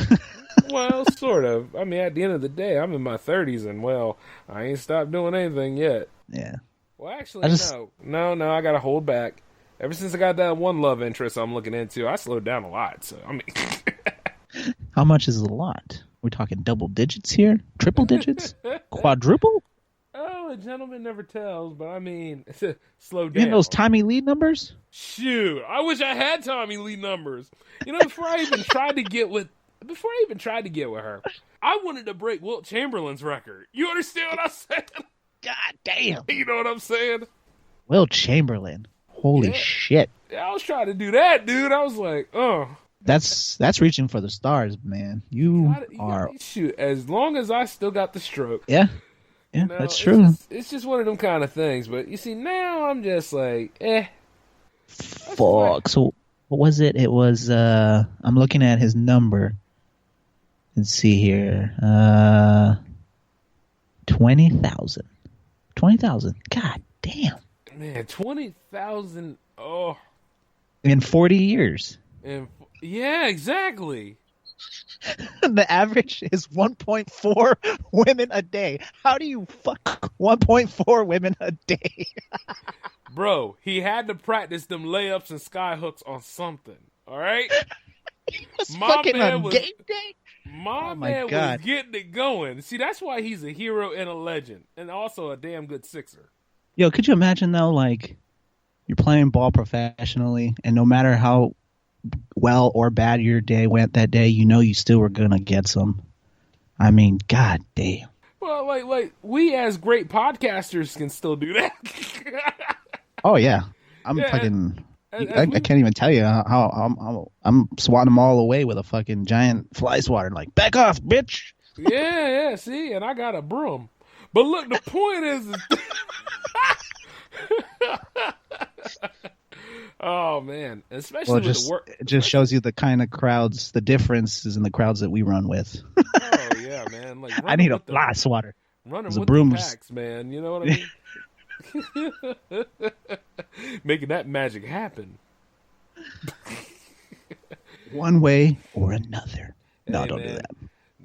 Well, sort of. I mean, at the end of the day, I'm in my 30s, and, well, I ain't stopped doing anything yet. Yeah. Well, actually, no, I got to hold back. Ever since I got that one love interest I'm looking into, I slowed down a lot. So, I mean... How much is a lot? We're talking double digits here? Triple digits? Quadruple? Oh, a gentleman never tells, but I mean, slow down. You know those Tommy Lee numbers? Shoot, I wish I had Tommy Lee numbers. You know, before I even tried to get with her, I wanted to break Wilt Chamberlain's record. You understand what I'm saying? God damn. You know what I'm saying? Wilt Chamberlain. Holy shit. Yeah, I was trying to do that, dude. I was like, oh. That's reaching for the stars, man. You are... Shoot, as long as I still got the stroke. Yeah. Yeah, you know, that's true. It's just one of them kind of things. But you see, now I'm just like, Fuck. So what was it? It was, I'm looking at his number. Let's see here. 20,000. 20,000. God damn. Man, 20,000. Oh. In 40 years. Yeah, exactly. The average is 1.4 women a day. How do you fuck 1.4 women a day? Bro, he had to practice them layups and sky hooks on something. All right? He was fucking on game day? My man was getting it going. See, that's why he's a hero and a legend. And also a damn good sixer. Yo, could you imagine, though, like, you're playing ball professionally, and no matter how well or bad your day went that day, you know you still were going to get some. I mean, god damn. Well, like we as great podcasters can still do that. Oh, yeah. I'm fucking... I can't even tell you how I'm swatting them all away with a fucking giant fly swatter. Like, back off, bitch. Yeah, see, and I got a broom. But look, the point is... Oh, man. Especially with the work... It just shows you the kind of crowds, the differences in the crowds that we run with. Oh, yeah, man. Like, I need a fly swatter. Running with the packs, man. You know what I mean? Making that magic happen. One way or another. No, Hey, don't man. do that.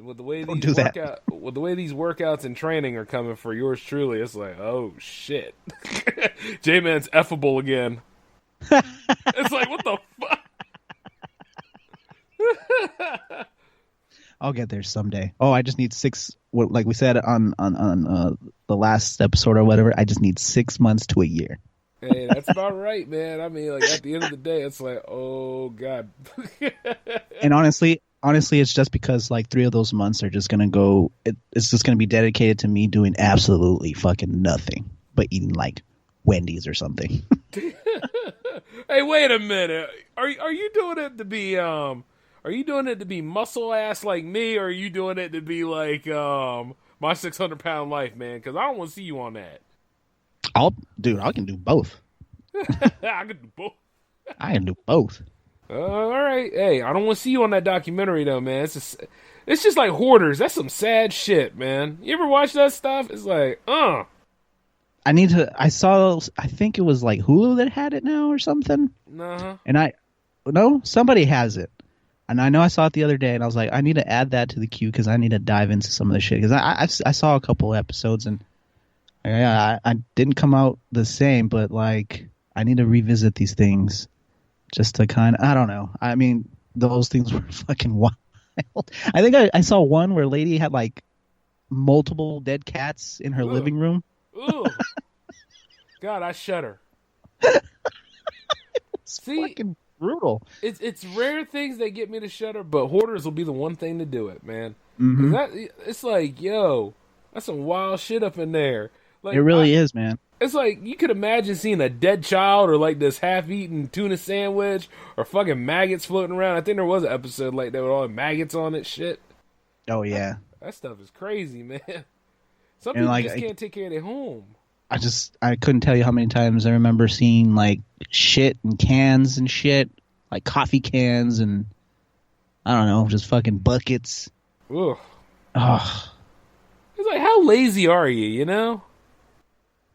With the way Don't do that. With the way these workouts and training are coming for yours truly, it's like, oh shit, J-Man's effable again. It's like, what the fuck? I'll get there someday. Oh, I just need 6. Like we said on the last episode or whatever. I just need 6 months to a year. Hey, that's about right, man. I mean, like at the end of the day, it's like, oh god. And honestly, it's just because like 3 of those months are just gonna go. It's just gonna be dedicated to me doing absolutely fucking nothing but eating like Wendy's or something. Hey, wait a minute. Are you doing it to be Are you doing it to be muscle ass like me, or are you doing it to be like my 600-pound life, man? Because I don't want to see you on that. I can do both. I can do both. I can do both. All right. Hey, I don't want to see you on that documentary though, man. It's just like Hoarders. That's some sad shit, man. You ever watch that stuff? It's like, I think it was like Hulu that had it now or something. Uh-huh. And somebody has it. And I know I saw it the other day, and I was like, I need to add that to the queue because I need to dive into some of the shit. Because I saw a couple episodes, and I didn't come out the same, but like I need to revisit these things just to kind of, I don't know. I mean, those things were fucking wild. I think I saw one where a lady had like multiple dead cats in her living room. Ooh. God, I shudder. See, fucking brutal. It's rare things that get me to shudder, but Hoarders will be the one thing to do it, man. Mm-hmm. It's like, yo, that's some wild shit up in there. Like, It really is, man. It's like you could imagine seeing a dead child or like this half-eaten tuna sandwich or fucking maggots floating around. I think there was an episode like that with all the maggots on it. Shit. Oh yeah. That stuff is crazy, man. Some people just can't take care of their home. I couldn't tell you how many times I remember seeing like shit and cans and shit, like coffee cans and I don't know, just fucking buckets. Ugh. Ugh. It's like, how lazy are you? You know?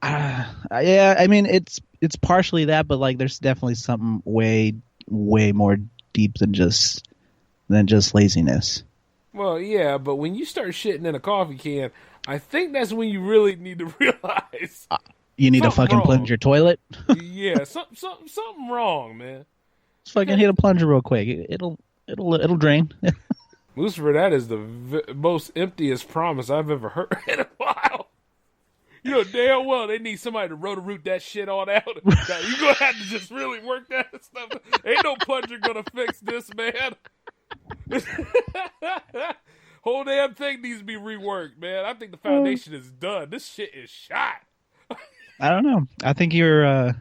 Yeah, I mean it's partially that, but like there's definitely something way more deep than just laziness. Well, yeah, but when you start shitting in a coffee can, I think that's when you really need to realize you need to fucking plunge your toilet. Yeah, something wrong, man. Just fucking hit a plunger real quick. It'll drain. Moosifer, that is the most emptiest promise I've ever heard in a while. You know damn well they need somebody to roto-root that shit all out. Now, you're going to have to just really work that stuff. Ain't no plunger going to fix this, man. Whole damn thing needs to be reworked, man. I think the foundation is done. This shit is shot. I don't know. I think you're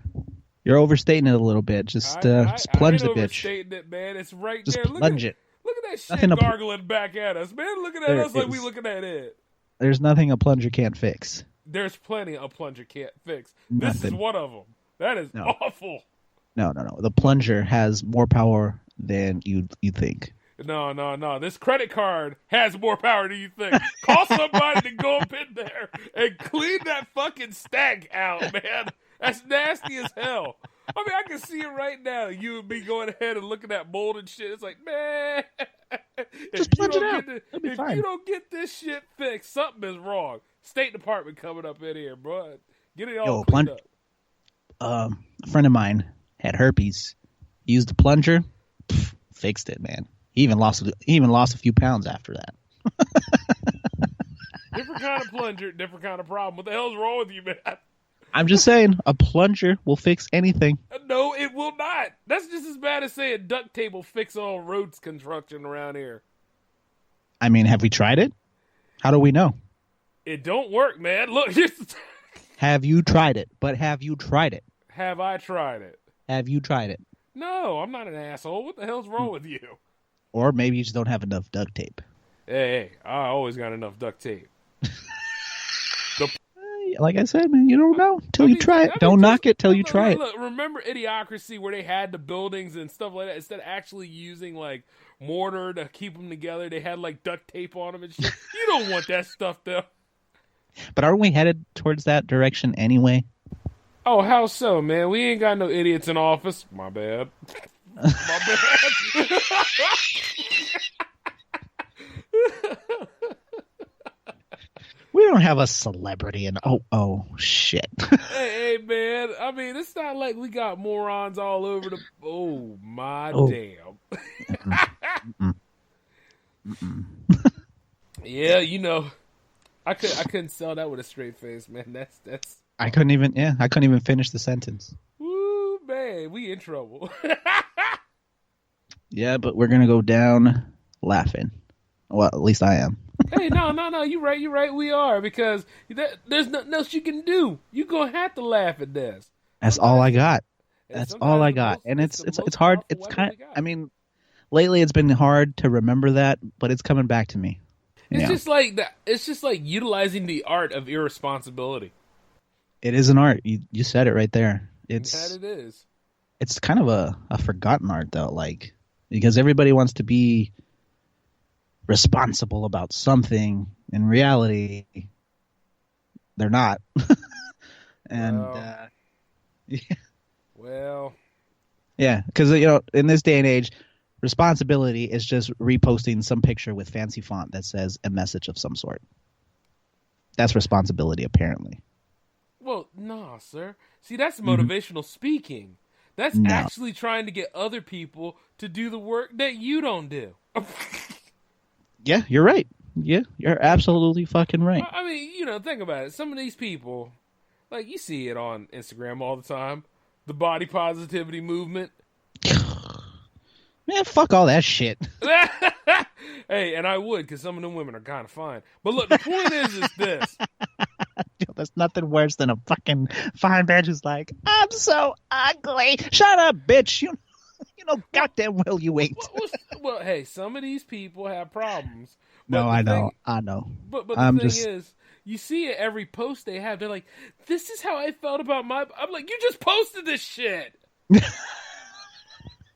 overstating it a little bit. Just plunge the bitch. Overstating it, man. It's right just there. Plunge it. Look at that shit gargling back at us, man. Looking at us like we looking at it. There's nothing a plunger can't fix. There's plenty a plunger can't fix. Nothing. This is one of them. That is awful. No. The plunger has more power than you think. No. This credit card has more power than you think. Call somebody to go up in there and clean that fucking stack out, man. That's nasty as hell. I mean, I can see it right now. You and me going ahead and looking at mold and shit. It's like, man, just plunge it out. If you don't get this shit fixed, something is wrong. State Department coming up in here, bro. Get it all cleaned up. A friend of mine had herpes. Used the plunger, fixed it, man. He even lost a few pounds after that. Different kind of plunger, different kind of problem. What the hell's wrong with you, man? I'm just saying, a plunger will fix anything. No, it will not. That's just as bad as saying duct tape will fix all roads construction around here. I mean, have we tried it? How do we know? It don't work, man. Look, have you tried it? But have you tried it? Have I tried it? Have you tried it? No, I'm not an asshole. What the hell's wrong with you? Or maybe you just don't have enough duct tape. Hey, I always got enough duct tape. Like I said, man, you don't know till you try it. Don't knock it till you try it. Look, remember Idiocracy where they had the buildings and stuff like that? Instead of actually using like mortar to keep them together, they had like duct tape on them and shit. You don't want that stuff though. But aren't we headed towards that direction anyway? Oh, how so, man? We ain't got no idiots in office. My bad. My bad. We don't have a celebrity in. Oh, shit. hey, man. I mean, it's not like we got morons all over the. Oh, my damn. Yeah, you know, I couldn't sell that with a straight face, man. That's. I couldn't even finish the sentence. Woo, man, we in trouble. Yeah, but we're gonna go down laughing. Well, at least I am. Hey, no, you're right, we are, because there's nothing else you can do. You're gonna have to laugh at this. That's all I got. That's all I got. And it's hard. It's I mean, lately it's been hard to remember that, but it's coming back to me. It's just like that. It's just like utilizing the art of irresponsibility. It is an art. You said it right there. It is. It's kind of a forgotten art though, like, because everybody wants to be responsible about something. In reality, they're not. And yeah, because in this day and age, responsibility is just reposting some picture with fancy font that says a message of some sort. That's responsibility, apparently. Well, nah, sir. See, that's motivational speaking. That's actually trying to get other people to do the work that you don't do. Yeah, you're right. Yeah, you're absolutely fucking right. I mean, think about it. Some of these people, like, you see it on Instagram all the time. The body positivity movement. Man, fuck all that shit. Hey, and I would, because some of them women are kind of fine. But look, the point is this. There's nothing worse than a fucking fine bitch who's like, I'm so ugly. Shut up, bitch. You know goddamn well you ain't. Well, hey, some of these people have problems. No, I know. But the thing is, you see it every post they have. They're like, this is how I felt about my... I'm like, you just posted this shit.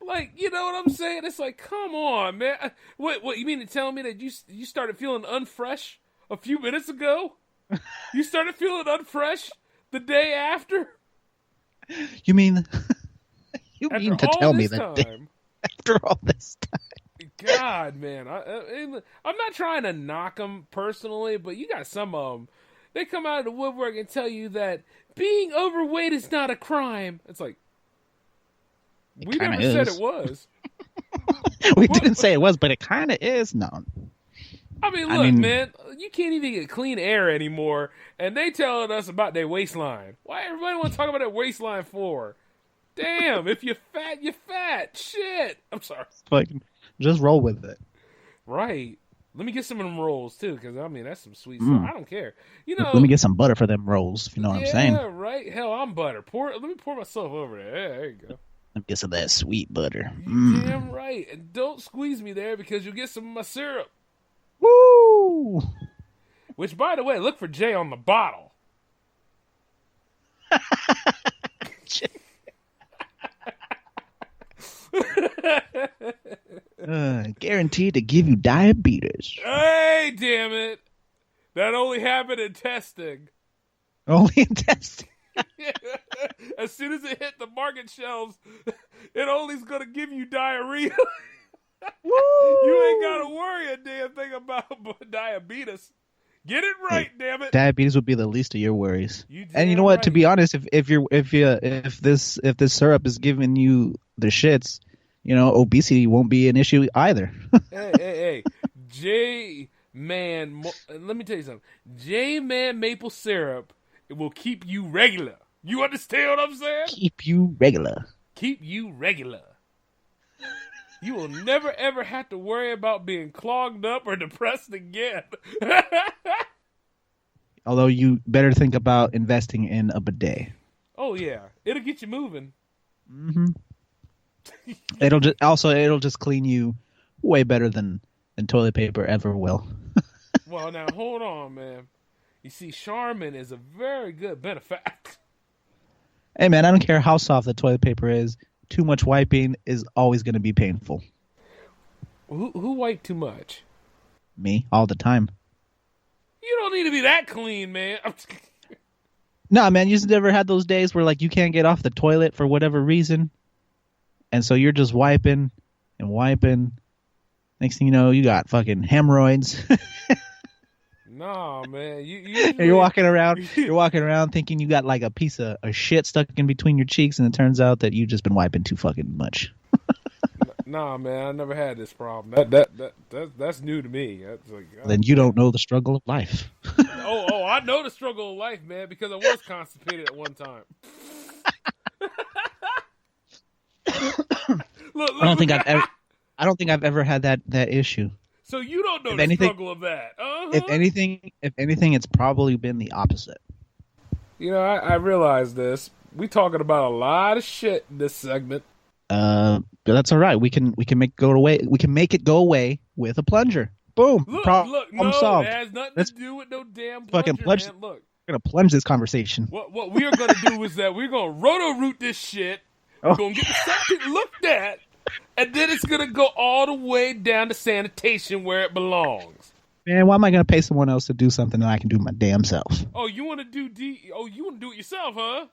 Like, you know what I'm saying? It's like, come on, man. What you mean to tell me that you started feeling unfresh a few minutes ago? You started feeling unfresh the day after? You mean to tell me that after all this time? God, man. I'm not trying to knock them personally, but you got some of them. They come out of the woodwork and tell you that being overweight is not a crime. It's like, we never said it was. We didn't say it was, but it kind of is. No. I mean, look, man, you can't even get clean air anymore, and they telling us about their waistline. Why everybody want to talk about their waistline for? Damn, if you're fat, you're fat. Shit. I'm sorry. Just roll with it. Right. Let me get some of them rolls, too, because, I mean, that's some sweet stuff. I don't care. Let me get some butter for them rolls, if you know what I'm saying. Yeah, right. Hell, I'm butter. Let me pour myself over there. Yeah, there you go. Let me get some of that sweet butter. You damn right. And don't squeeze me there, because you'll get some of my syrup. Woo! Which, by the way, look for Jay on the bottle. Guaranteed to give you diabetes. Hey, damn it. That only happened in testing. Only in testing? As soon as it hit the market shelves, it only's going to give you diarrhea. Woo! You ain't got to worry a damn thing about diabetes. Get it right, damn it. Diabetes would be the least of your worries. And you know what? Right. To be honest, if this syrup is giving you the shits, obesity won't be an issue either. hey, J-Man, let me tell you something. J-Man maple syrup, it will keep you regular. You understand what I'm saying? Keep you regular. Keep you regular. You will never, ever have to worry about being clogged up or depressed again. Although you better think about investing in a bidet. Oh, yeah. It'll get you moving. Mm-hmm. It'll just clean you way better than toilet paper ever will. Well, now hold on, man. You see, Charmin is a very good benefactor. Hey, man, I don't care how soft the toilet paper is. Too much wiping is always going to be painful. Who wiped too much? Me, all the time. You don't need to be that clean, man. Nah, man, you just never had those days where like you can't get off the toilet for whatever reason, and so you're just wiping and wiping. Next thing you know, you got fucking hemorrhoids. Nah, man. You're walking around thinking you got like a piece of shit stuck in between your cheeks, and it turns out that you've just been wiping too fucking much. Nah, man, I never had this problem. That's new to me. That's like, then you don't know the struggle of life. oh, I know the struggle of life, man, because I was constipated at one time. look, I don't think I've ever had that issue. So you don't know the struggle of that. Uh-huh. If anything, it's probably been the opposite. You know, I realize this. We talking about a lot of shit in this segment. But that's all right. We can make it go away with a plunger. Boom. Problem solved. It has nothing to do with no damn plunger, fucking plunge. man. Look, we're gonna plunge this conversation. What we are gonna do is that we're gonna roto-root this shit. We're gonna get the septic looked at, and then it's gonna go all the way down to sanitation where it belongs. Man, why am I gonna pay someone else to do something that I can do my damn self? Oh, you want to do it yourself, huh?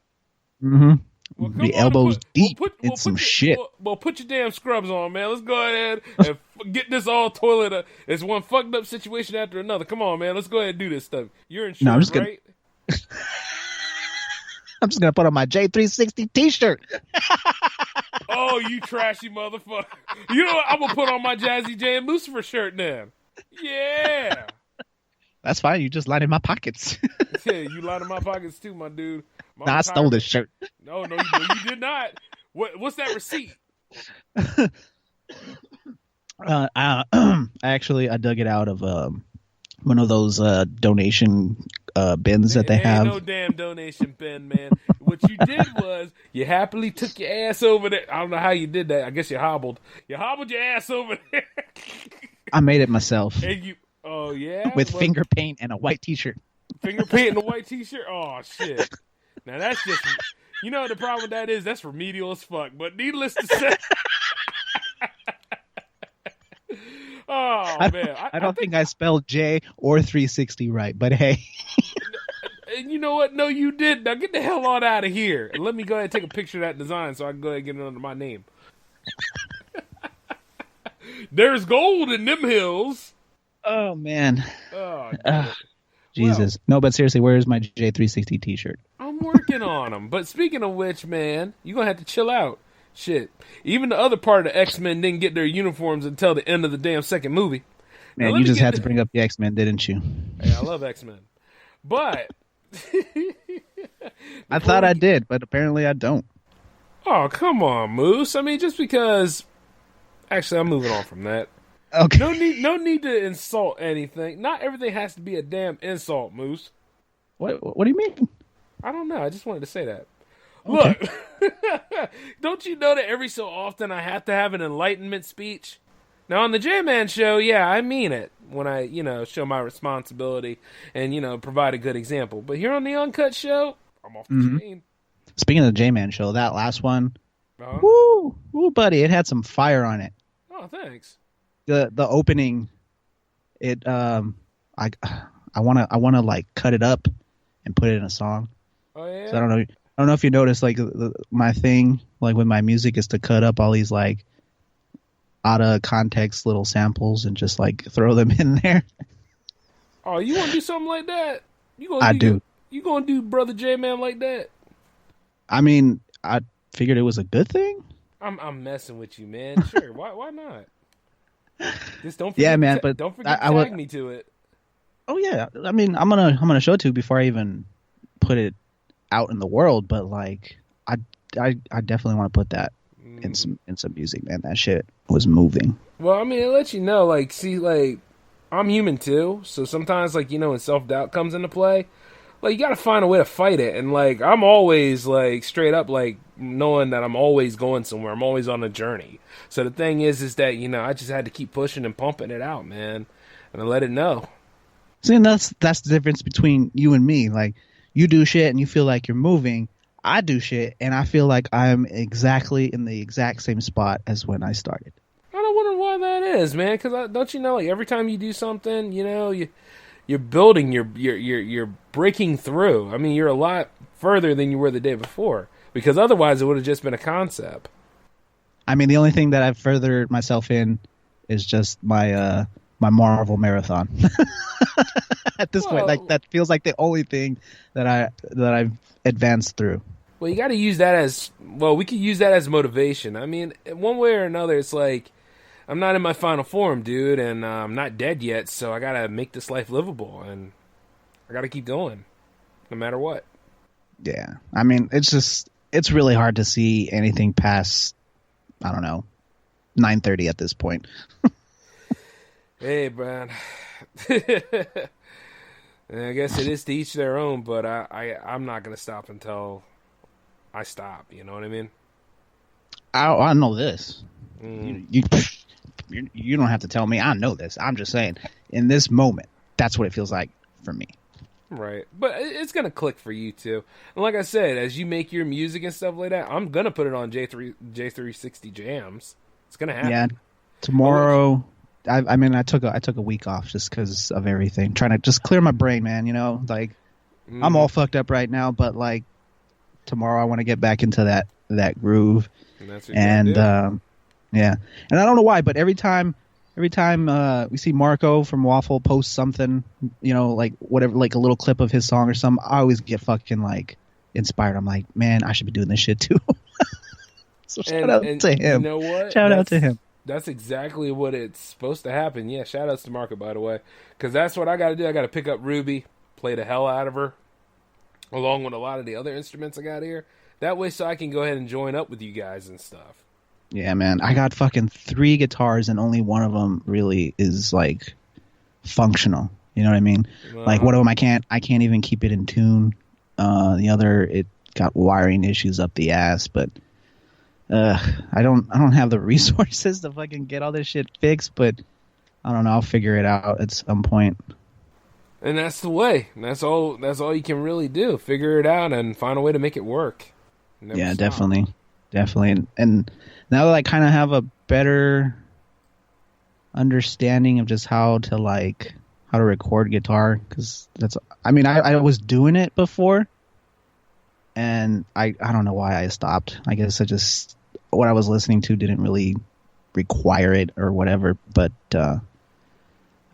Mm-hmm. Well, the elbows deep in some shit. Well, put your damn scrubs on, man. Let's go ahead and get this all toilet. It's one fucked up situation after another. Come on, man. Let's go ahead and do this stuff. You're insured, right? I'm just gonna put on my J360 T-shirt. Oh, you trashy motherfucker! You know what? I'm gonna put on my Jazzy J and Moosifer shirt then. Yeah. That's fine. You just lining my pockets. Yeah, you lining my pockets too, my dude. I stole this shirt. No, you did not. What's that receipt? I dug it out of one of those donation bins that they have. No damn donation bin, man. What you did was you happily took your ass over there. I don't know how you did that. I guess you hobbled. You hobbled your ass over there. I made it myself. And oh yeah, with finger paint and a white T-shirt. Finger paint and a white T-shirt. Oh shit. Now that's just, you know, the problem with that is that's remedial as fuck. But needless to say, oh man, I don't think I spelled J or 360 right, but hey. And you know what? No, you did. Now get the hell on out of here. And let me go ahead and take a picture of that design so I can go ahead and get it under my name. There's gold in them hills. Oh man. Oh, Jesus. No, but seriously, where is my J360 T-shirt? I'm working on them. But speaking of which, man, you're going to have to chill out. Shit. Even the other part of the X-Men didn't get their uniforms until the end of the damn second movie. Man, you just had to bring up the X-Men, didn't you? Hey, I love X-Men. But I thought I did, but apparently I don't. Oh, come on, Moose. I mean, just because... Actually, I'm moving on from that. Okay. No need to insult anything. Not everything has to be a damn insult, Moose. What do you mean? I don't know. I just wanted to say that. Okay. Look, don't you know that every so often I have to have an enlightenment speech? Now, on the J-Man show, yeah, I mean it when I, show my responsibility and, provide a good example. But here on the Uncut show, I'm off the chain. Speaking of the J-Man show, that last one, woo, buddy, it had some fire on it. Oh, thanks. The opening, I wanna like cut it up and put it in a song. Oh yeah. So I don't know if you noticed, like my thing, like with my music, is to cut up all these like out of context little samples and just like throw them in there. Oh, you want to do something like that? You gonna do Brother J-Man like that? I mean, I figured it was a good thing. I'm messing with you, man. Sure, why not? Just don't forget. Yeah, man, but don't forget to tag me to it. Oh yeah, I mean, I'm gonna show it to you before I even put it out in the world. But like, I definitely want to put that in some music, man. That shit was moving. Well, I mean, it lets you know, like, see, like, I'm human too, so sometimes, like, when self-doubt comes into play, like you got to find a way to fight it. And like I'm always like straight up like knowing that I'm always going somewhere. I'm always on a journey. So the thing is that I just had to keep pushing and pumping it out, man, and I let it know. See, and that's the difference between you and me. Like, you do shit and you feel like you're moving. I do shit and I feel like I'm exactly in the exact same spot as when I started. I don't wonder why that is, man. Because don't you know, like every time you do something, you're building, you're breaking through. I mean, you're a lot further than you were the day before. Because otherwise, it would have just been a concept. I mean, the only thing that I've furthered myself in is just my Marvel marathon. At this point, like that feels like the only thing that I've advanced through. Well, you got to use that as we could use that as motivation. I mean, one way or another, it's like I'm not in my final form, dude, and I'm not dead yet, so I got to make this life livable, and I got to keep going, no matter what. Yeah, I mean, it's really hard to see anything past, I don't know, 9:30 at this point. Hey, Brian. I guess it is to each their own, but I'm not going to stop until I stop. You know what I mean? I know this. You don't have to tell me. I know this. I'm just saying, in this moment, that's what it feels like for me. Right. But it's going to click for you, too. And like I said, as you make your music and stuff like that, I'm going to put it on J360 Jams. It's going to happen. Yeah. Tomorrow... I mean, I took a week off just because of everything, trying to just clear my brain, man. Like I'm all fucked up right now, but like tomorrow I want to get back into that groove. And that's what yeah, and I don't know why, but every time we see Marco from Waffle post something, like whatever, like a little clip of his song or something, I always get fucking like inspired. I'm like, man, I should be doing this shit too. So shout out to him. You know what? Shout out to him. That's exactly what it's supposed to happen. Yeah, shout outs to Marco, by the way. Because that's what I got to do. I got to pick up Ruby, play the hell out of her, along with a lot of the other instruments I got here. That way so I can go ahead and join up with you guys and stuff. Yeah, man. I got fucking 3 guitars and only one of them really is, like, functional. You know what I mean? Like, one of them I can't even keep it in tune. The other, it got wiring issues up the ass, but... I don't have the resources to fucking get all this shit fixed, but I don't know. I'll figure it out at some point. And that's the way. That's all you can really do. Figure it out and find a way to make it work. Yeah, stop. Definitely. And now that I kind of have a better understanding of just how to record guitar, because I was doing it before. And I don't know why I stopped. I guess what I was listening to didn't really require it or whatever. But I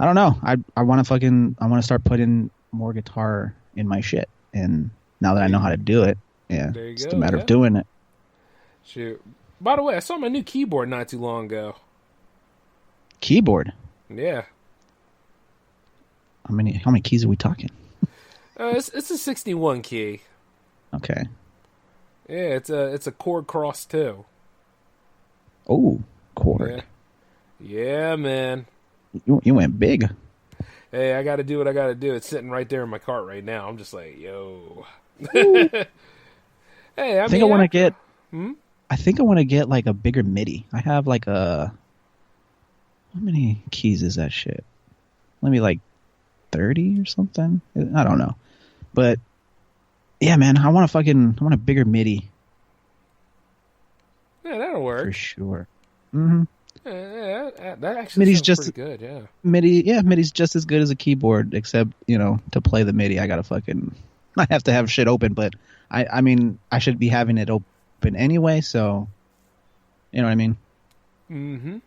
don't know. I want to start putting more guitar in my shit. And now that I know how to do it, yeah, it's a matter of doing it. Shoot. By the way, I saw my new keyboard not too long ago. Keyboard? Yeah. How many keys are we talking? It's a 61 key. Okay. Yeah, it's a chord cross too. Oh, chord. Yeah, man. You went big. Hey, I got to do what I got to do. It's sitting right there in my cart right now. I'm just like, yo. Hey, I think I want to get. I think I want to get like a bigger MIDI. I have like how many keys is that shit? Maybe like 30 or something. I don't know, but. Yeah, man, I want a bigger MIDI. Yeah, that'll work. For sure. Mm-hmm. Yeah, that actually MIDI's sounds just pretty good, yeah. MIDI's just as good as a keyboard, except, to play the MIDI, I have to have shit open, but I mean, I should be having it open anyway, so, you know what I mean? Mm-hmm.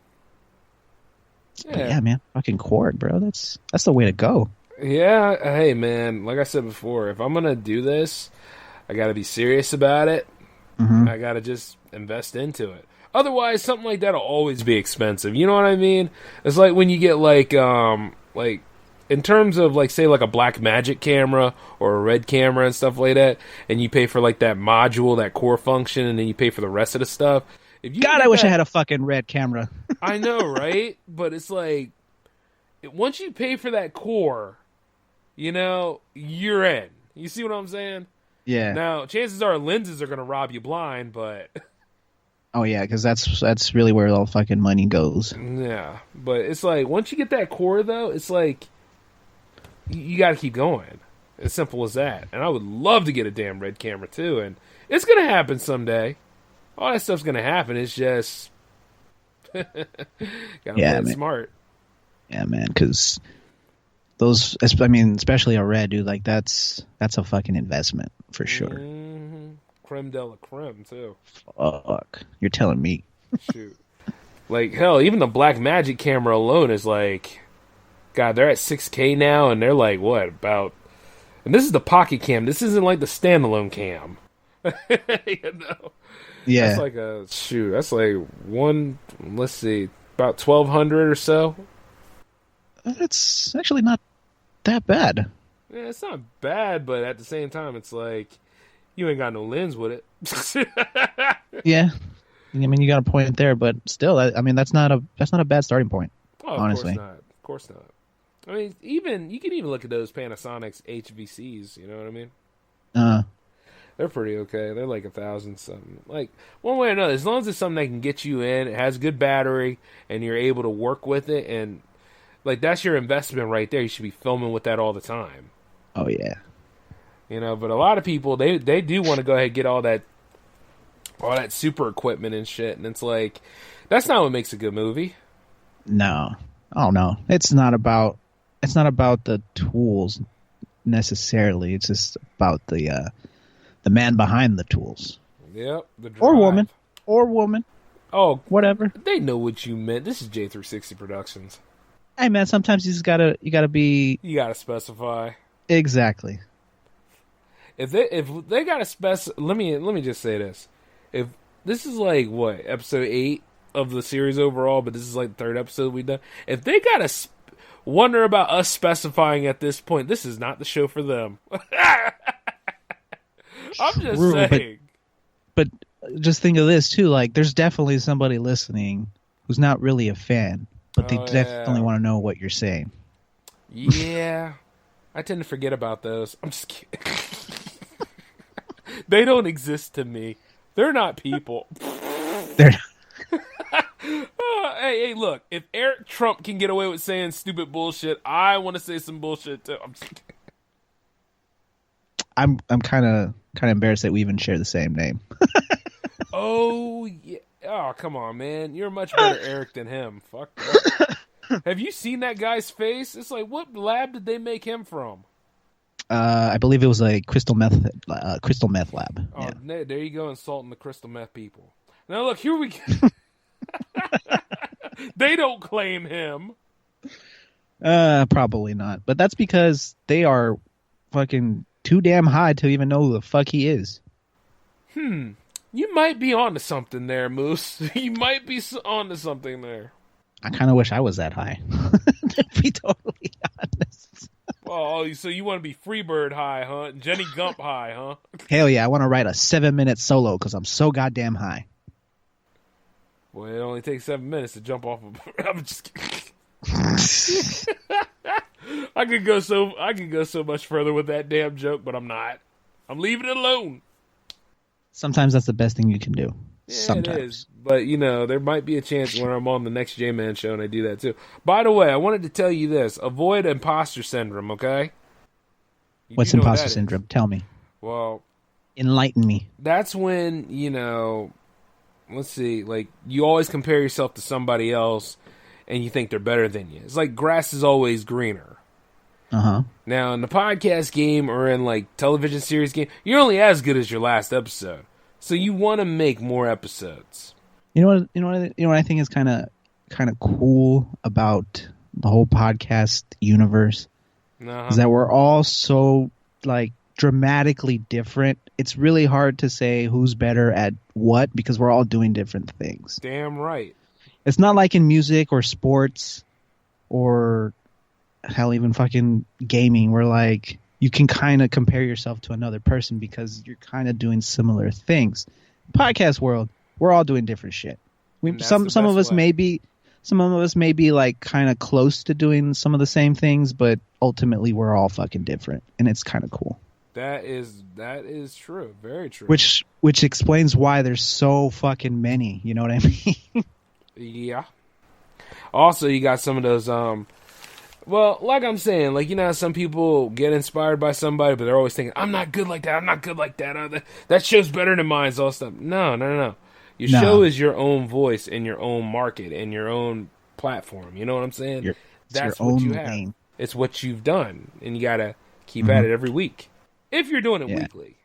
Yeah, man, fucking chord, bro, that's the way to go. Yeah, hey man, like I said before, if I'm gonna do this, I gotta be serious about it. Mm-hmm. I gotta just invest into it. Otherwise, something like that'll always be expensive. You know what I mean? It's like when you get like in terms of like say like a black magic camera or a red camera and stuff like that, and you pay for like that module, that core function, and then you pay for the rest of the stuff. God, I wish I had a fucking red camera. I know, right? But it's like once you pay for that core. You're in. You see what I'm saying? Yeah. Now, chances are lenses are going to rob you blind, but... Oh, yeah, because that's really where all fucking money goes. Yeah, but it's like, once you get that core, though, it's like, you got to keep going. As simple as that. And I would love to get a damn red camera, too, and it's going to happen someday. All that stuff's going to happen. It's just... gotta play it smart. Yeah, man, because those, I mean, especially a red, dude, like, that's a fucking investment, for sure. Mm-hmm. Creme de la creme, too. Fuck. You're telling me. Shoot. Like, hell, even the Black Magic camera alone is like, God, they're at 6K now, and they're like, what, about... And this is the pocket cam. This isn't like the standalone cam. You know? Yeah. That's like that's like let's see, about 1,200 or so. That's actually not that bad. Yeah, it's not bad, but at the same time, it's like, you ain't got no lens with it. Yeah. I mean, you got a point there, but still, I mean, that's not a bad starting point, honestly. Of course not. I mean, you can even look at those Panasonic's HVCs, you know what I mean? They're pretty okay. They're like 1,000 something. Like, one way or another, as long as it's something that can get you in, it has good battery, and you're able to work with it, and like, that's your investment right there. You should be filming with that all the time. Oh yeah. You know, but a lot of people, they do want to go ahead and get all that super equipment and shit, and it's like, that's not what makes a good movie. No. Oh no. It's not about the tools necessarily. It's just about the man behind the tools. Yep. The drive. Or woman. Oh, whatever. They know what you meant. This is J360 Productions. Hey man, sometimes you gotta specify. Exactly. If they gotta specify, let me just say this. If this is like what, episode 8 of the series overall, but this is like the 3rd episode we've done. If they gotta wonder about us specifying at this point, this is not the show for them. I'm just saying. But just think of this too. Like, there's definitely somebody listening who's not really a fan, but they definitely want to know what you're saying. Yeah, I tend to forget about those. I'm just kidding. They don't exist to me. They're not people. They're hey, look. If Eric Trump can get away with saying stupid bullshit, I want to say some bullshit too. I'm just kidding. I'm kind of embarrassed that we even share the same name. Oh yeah. Oh, come on, man. You're a much better Eric than him. Fuck that. Have you seen that guy's face? It's like, what lab did they make him from? I believe it was a crystal meth lab. Oh, yeah. There you go, insulting the crystal meth people. Now look, here we go. They don't claim him. Probably not. But that's because they are fucking too damn high to even know who the fuck he is. You might be onto something there, Moose. You might be onto something there. I kind of wish I was that high. To be totally honest. Oh, so you want to be Freebird high, huh? Jenny Gump high, huh? Hell yeah, I want to write a 7-minute solo because I'm so goddamn high. Well, it only takes 7 minutes to jump off of... I'm just kidding. I could go so much further with that damn joke, but I'm not. I'm leaving it alone. Sometimes that's the best thing you can do. Yeah, sometimes. It is. But, you know, there might be a chance when I'm on the next J-Man show and I do that too. By the way, I wanted to tell you this. Avoid imposter syndrome, okay? What's imposter syndrome? Tell me. Well... Enlighten me. That's when, you know... Let's see. Like, you always compare yourself to somebody else and you think they're better than you. It's like grass is always greener. Uh-huh. Now, in the podcast game or in, like, television series game, you're only as good as your last episode. So you want to make more episodes. You know what I think is kind of cool about the whole podcast universe is that we're all so, like, dramatically different. It's really hard to say who's better at what because we're all doing different things. Damn right. It's not like in music or sports or hell, even fucking gaming, where like you can kind of compare yourself to another person because you're kind of doing similar things. Podcast world, we're all doing different shit. Some of us may be like kind of close to doing some of the same things, but ultimately we're all fucking different, and it's kind of cool. That is true. Very true. Which explains why there's so fucking many. You know what I mean? Yeah. Also, you got some of those. Well, like I'm saying, like, you know, how some people get inspired by somebody, but they're always thinking, "I'm not good like that. I'm not good like that. That show's better than mine." All stuff. No. Your show is your own voice and your own market and your own platform. You know what I'm saying? That's what you have. Lane. It's what you've done, and you gotta keep at it every week. If you're doing it weekly.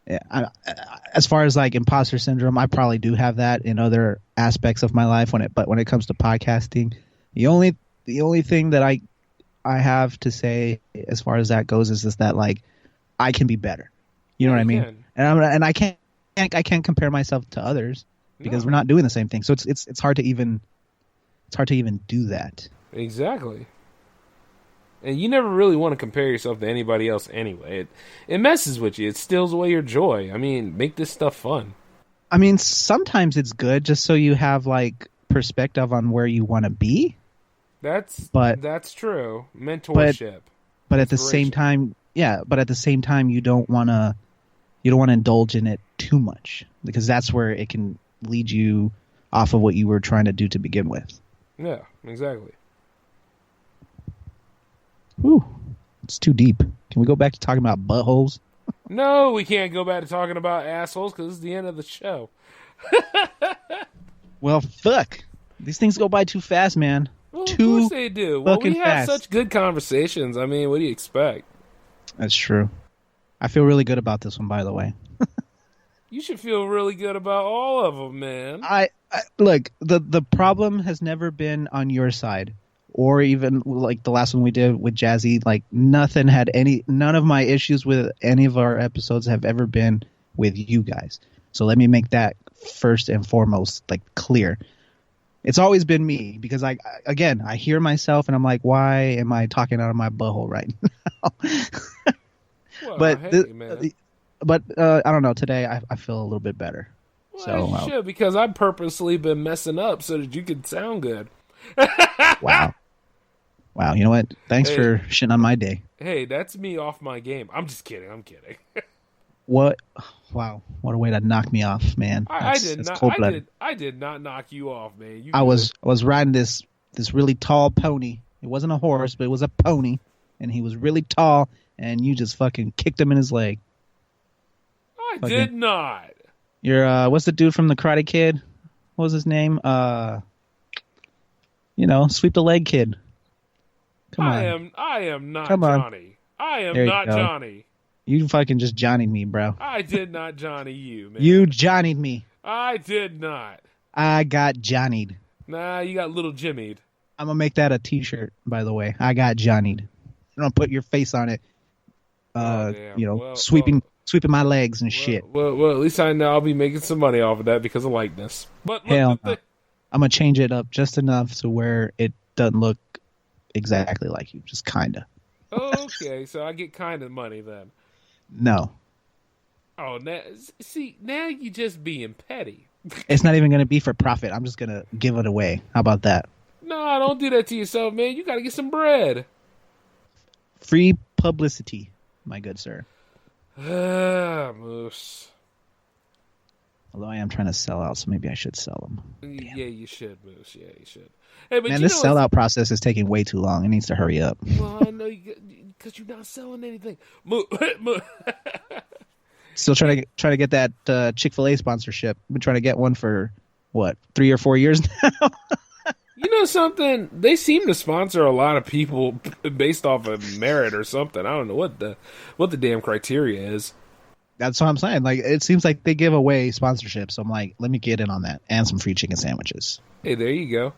Yeah. As far as like imposter syndrome, I probably do have that in other aspects of my life. But when it comes to podcasting, the only thing that I have to say as far as that goes is just that, like, I can be better. You know what I mean? And I can't compare myself to others because we're not doing the same thing. So it's hard to even do that. Exactly. And you never really want to compare yourself to anybody else anyway. It messes with you. It steals away your joy. I mean, make this stuff fun. I mean, sometimes it's good just so you have, like, perspective on where you want to be. That's true. Mentorship. But at the same time, you don't want to indulge in it too much, because that's where it can lead you off of what you were trying to do to begin with. Yeah, exactly. Ooh, it's too deep. Can we go back to talking about buttholes? No, we can't go back to talking about assholes because it's the end of the show. Well, fuck. These things go by too fast, man. Well, of course they do. Well, we have such good conversations. I mean, what do you expect? That's true. I feel really good about this one, by the way. You should feel really good about all of them, man. I look, the problem has never been on your side, or even like the last one we did with Jazzy. Like, none of my issues with any of our episodes have ever been with you guys. So let me make that first and foremost, like, clear. It's always been me, because I hear myself and I'm like, why am I talking out of my butthole right now? Well, but I don't know. Today I feel a little bit better. Well, you should, because I've purposely been messing up so that you could sound good. Wow. You know what? Thanks for shitting on my day. Hey, that's me off my game. I'm just kidding. I'm kidding. What? Wow. What a way to knock me off, man. I did not knock you off, man. I was riding this really tall pony. It wasn't a horse, but it was a pony, and he was really tall, and you just fucking kicked him in his leg. I did not. You're what's the dude from the Karate Kid? What was his name? Sweep the leg kid. Come on. I am not Johnny. I am not Johnny. You fucking just Johnny'd me, bro. I did not Johnny you, man. You Johnny'd me. I did not. I got Johnny'd. Nah, you got little Jimmy'd. I'm going to make that a t-shirt, by the way. I got Johnny'd. I'm going to put your face on it. Sweeping my legs and shit. Well, at least I know I'll be making some money off of that because of likeness. But hell no. I'm going to change it up just enough to where it doesn't look exactly like you. Just kind of. Okay, so I get kind of money then. No. Oh, now you just being petty. It's not even going to be for profit. I'm just going to give it away. How about that? No, don't do that to yourself, man. You got to get some bread. Free publicity, my good sir. Moose. Although I am trying to sell out, so maybe I should sell them. Damn. Yeah, you should, Moose. Yeah, you should. Hey, but man, this sellout process is taking way too long. It needs to hurry up. Well, I know because you're not selling anything. Still trying to get that Chick-fil-A sponsorship. I've been trying to get one for, 3 or 4 years now? You know something? They seem to sponsor a lot of people based off of merit or something. I don't know what the damn criteria is. That's what I'm saying. Like, it seems like they give away sponsorships. So I'm like, let me get in on that, and some free chicken sandwiches. Hey, there you go.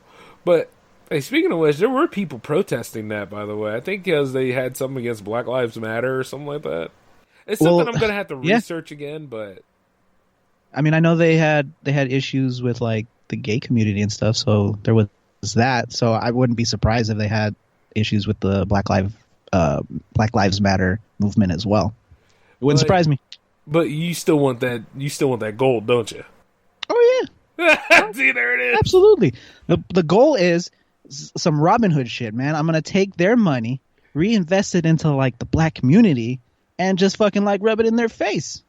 But hey, speaking of which, there were people protesting that, by the way. I think because they had something against Black Lives Matter or something like that. It's something I'm going to have to research again, but I mean, I know they had issues with like the gay community and stuff, so there was that. So I wouldn't be surprised if they had issues with the Black Lives Matter movement as well. It wouldn't surprise me. But you still want that. You still want that gold, don't you? Oh yeah. See, there it is. Absolutely. The goal is some Robin Hood shit, man. I'm gonna take their money, reinvest it into like the black community, and just fucking like rub it in their face.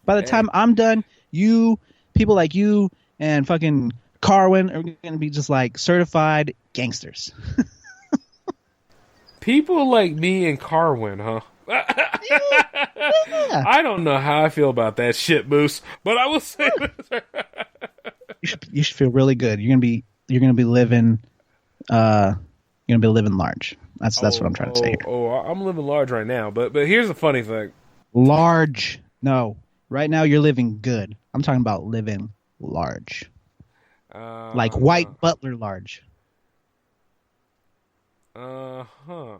By the time I'm done, people like you and fucking Carwin are going to be just like certified gangsters. People like me and Carwin, huh? Yeah. I don't know how I feel about that shit, Moose, but I will say this. You should feel really good. You're gonna be living large. That's what I'm trying to say here. I'm living large right now, but here's the funny thing. Large. No. Right now you're living good. I'm talking about living large. Like White Butler large. Uh-huh.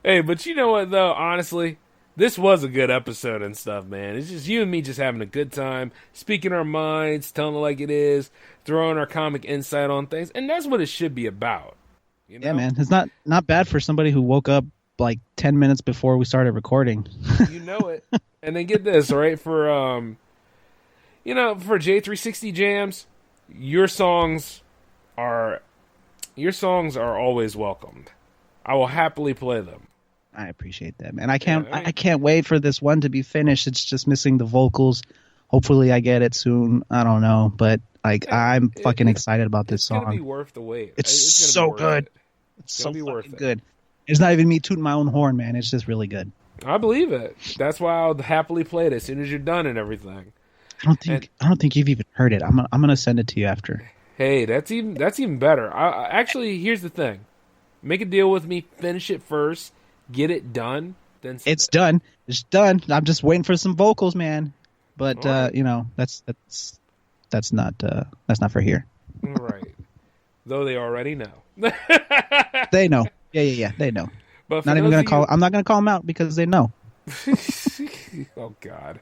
Hey, but you know what, though? Honestly, this was a good episode and stuff, man. It's just you and me just having a good time, speaking our minds, telling it like it is, throwing our comic insight on things, and that's what it should be about. You know? Yeah, man. It's not bad for somebody who woke up like 10 minutes before we started recording. You know it. And then get this, right? For for J360 jams, your songs are always welcomed. I will happily play them. I appreciate that, man. I can't wait for this one to be finished. It's just missing the vocals. Hopefully I get it soon. I don't know, but like I'm fucking excited about this song. It's gonna be worth the wait. It's so good. It's so fucking good. It's not even me tooting my own horn, man. It's just really good. I believe it. That's why I'll happily play it as soon as you're done and everything. I don't think you've even heard it. I'm gonna send it to you after. Hey, that's even better. I actually, here's the thing. Make a deal with me. Finish it first. Get it done. Then it's done. It's done. I'm just waiting for some vocals, man. But right. That's not for here. Right. Though they already know. They know. Yeah. They know. But I'm not gonna call them out because they know. Oh God.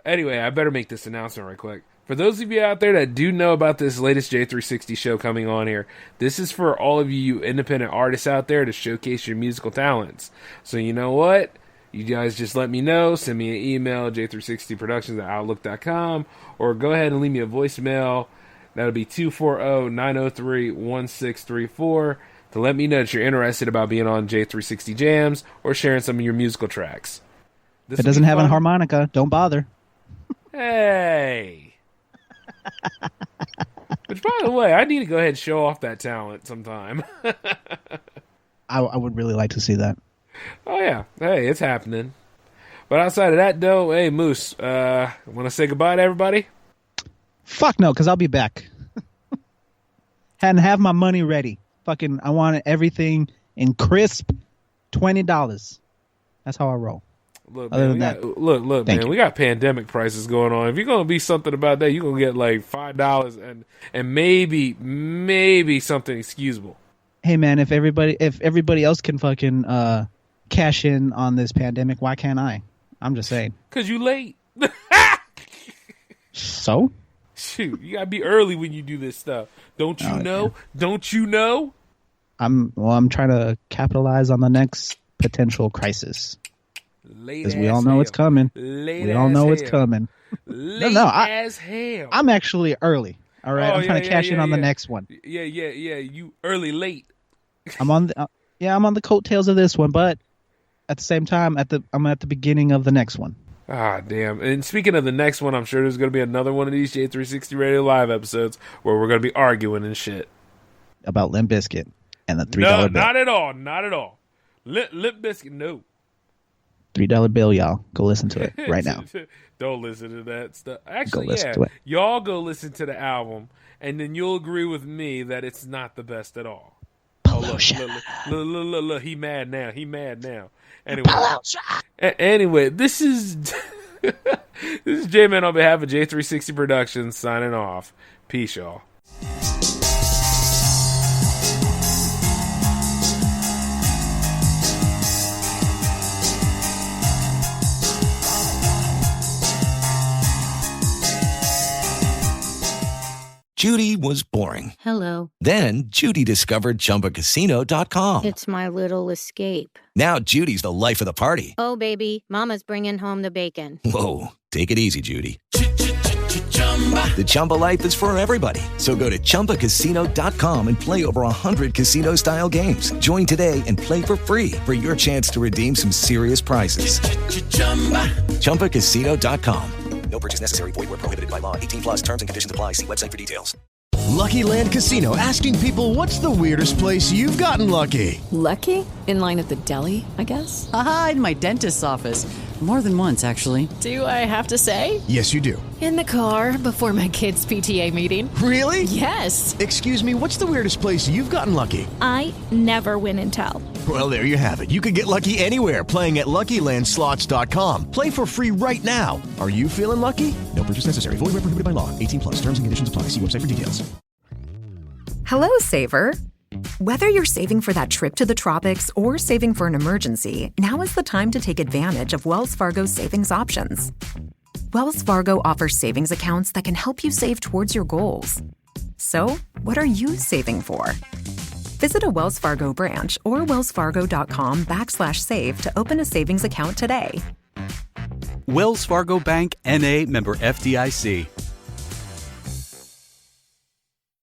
Anyway, I better make this announcement right quick. For those of you out there that do know about this latest J360 show coming on here, this is for all of you independent artists out there to showcase your musical talents. So you know what? You guys just let me know. Send me an email, j360productions@outlook.com, or go ahead and leave me a voicemail. That'll be 240-903-1634 to let me know that you're interested about being on J360 Jams or sharing some of your musical tracks. If it doesn't have a harmonica, don't bother. Hey. Which, by the way, I need to go ahead and show off that talent sometime. I would really like to see that. Oh, yeah. Hey, it's happening. But outside of that, though, hey, Moose, want to say goodbye to everybody? Fuck no, because I'll be back. And have my money ready. Fucking, I wanted everything in crisp $20. That's how I roll. Look, man, we got pandemic prices going on. If you're gonna be something about that, you're gonna get like $5 and maybe something excusable. Hey man, if everybody else can fucking cash in on this pandemic, why can't I? I'm just saying. 'Cause you late. So? Shoot, you gotta be early when you do this stuff. Don't you know? Yeah. Don't you know? I'm trying to capitalize on the next potential crisis. Because we all know it's coming. We all know it's coming. I'm actually early. All right, I'm trying to cash in on the next one. Yeah. You early late. I'm on the coattails of this one, but at the same time, I'm at the beginning of the next one. Ah, damn. And speaking of the next one, I'm sure there's going to be another one of these J360 Radio Live episodes where we're going to be arguing and shit. About Limp Bizkit and the $3 bill. No, not at all. Limp Bizkit, no. $3 bill, y'all. Go listen to it right now. Don't listen to that stuff. Actually, y'all go listen to the album, and then you'll agree with me that it's not the best at all. Pollution. Look, he mad now. Anyway, this is J-Man on behalf of J360 Productions signing off. Peace, y'all. Judy was boring. Hello. Then Judy discovered ChumbaCasino.com. It's my little escape. Now Judy's the life of the party. Oh, baby, mama's bringing home the bacon. Whoa, take it easy, Judy. The Chumba life is for everybody. So go to ChumbaCasino.com and play over 100 casino-style games. Join today and play for free for your chance to redeem some serious prizes. ChumbaCasino.com. No purchase necessary. Void where prohibited by law. 18 plus terms and conditions apply. See website for details. Lucky Land Casino, asking people, what's the weirdest place you've gotten lucky? Lucky? In line at the deli, I guess? Aha, in my dentist's office. More than once, actually. Do I have to say? Yes, you do. In the car before my kids' PTA meeting. Really? Yes. Excuse me, what's the weirdest place you've gotten lucky? I never win and tell. Well, there you have it. You can get lucky anywhere, playing at LuckyLandSlots.com. Play for free right now. Are you feeling lucky? No purchase necessary. Void where prohibited by law. 18 plus. Terms and conditions apply. See website for details. Hello, Saver. Whether you're saving for that trip to the tropics or saving for an emergency, now is the time to take advantage of Wells Fargo's savings options. Wells Fargo offers savings accounts that can help you save towards your goals. So, what are you saving for? Visit a Wells Fargo branch or wellsfargo.com/save to open a savings account today. Wells Fargo Bank, N.A., member FDIC.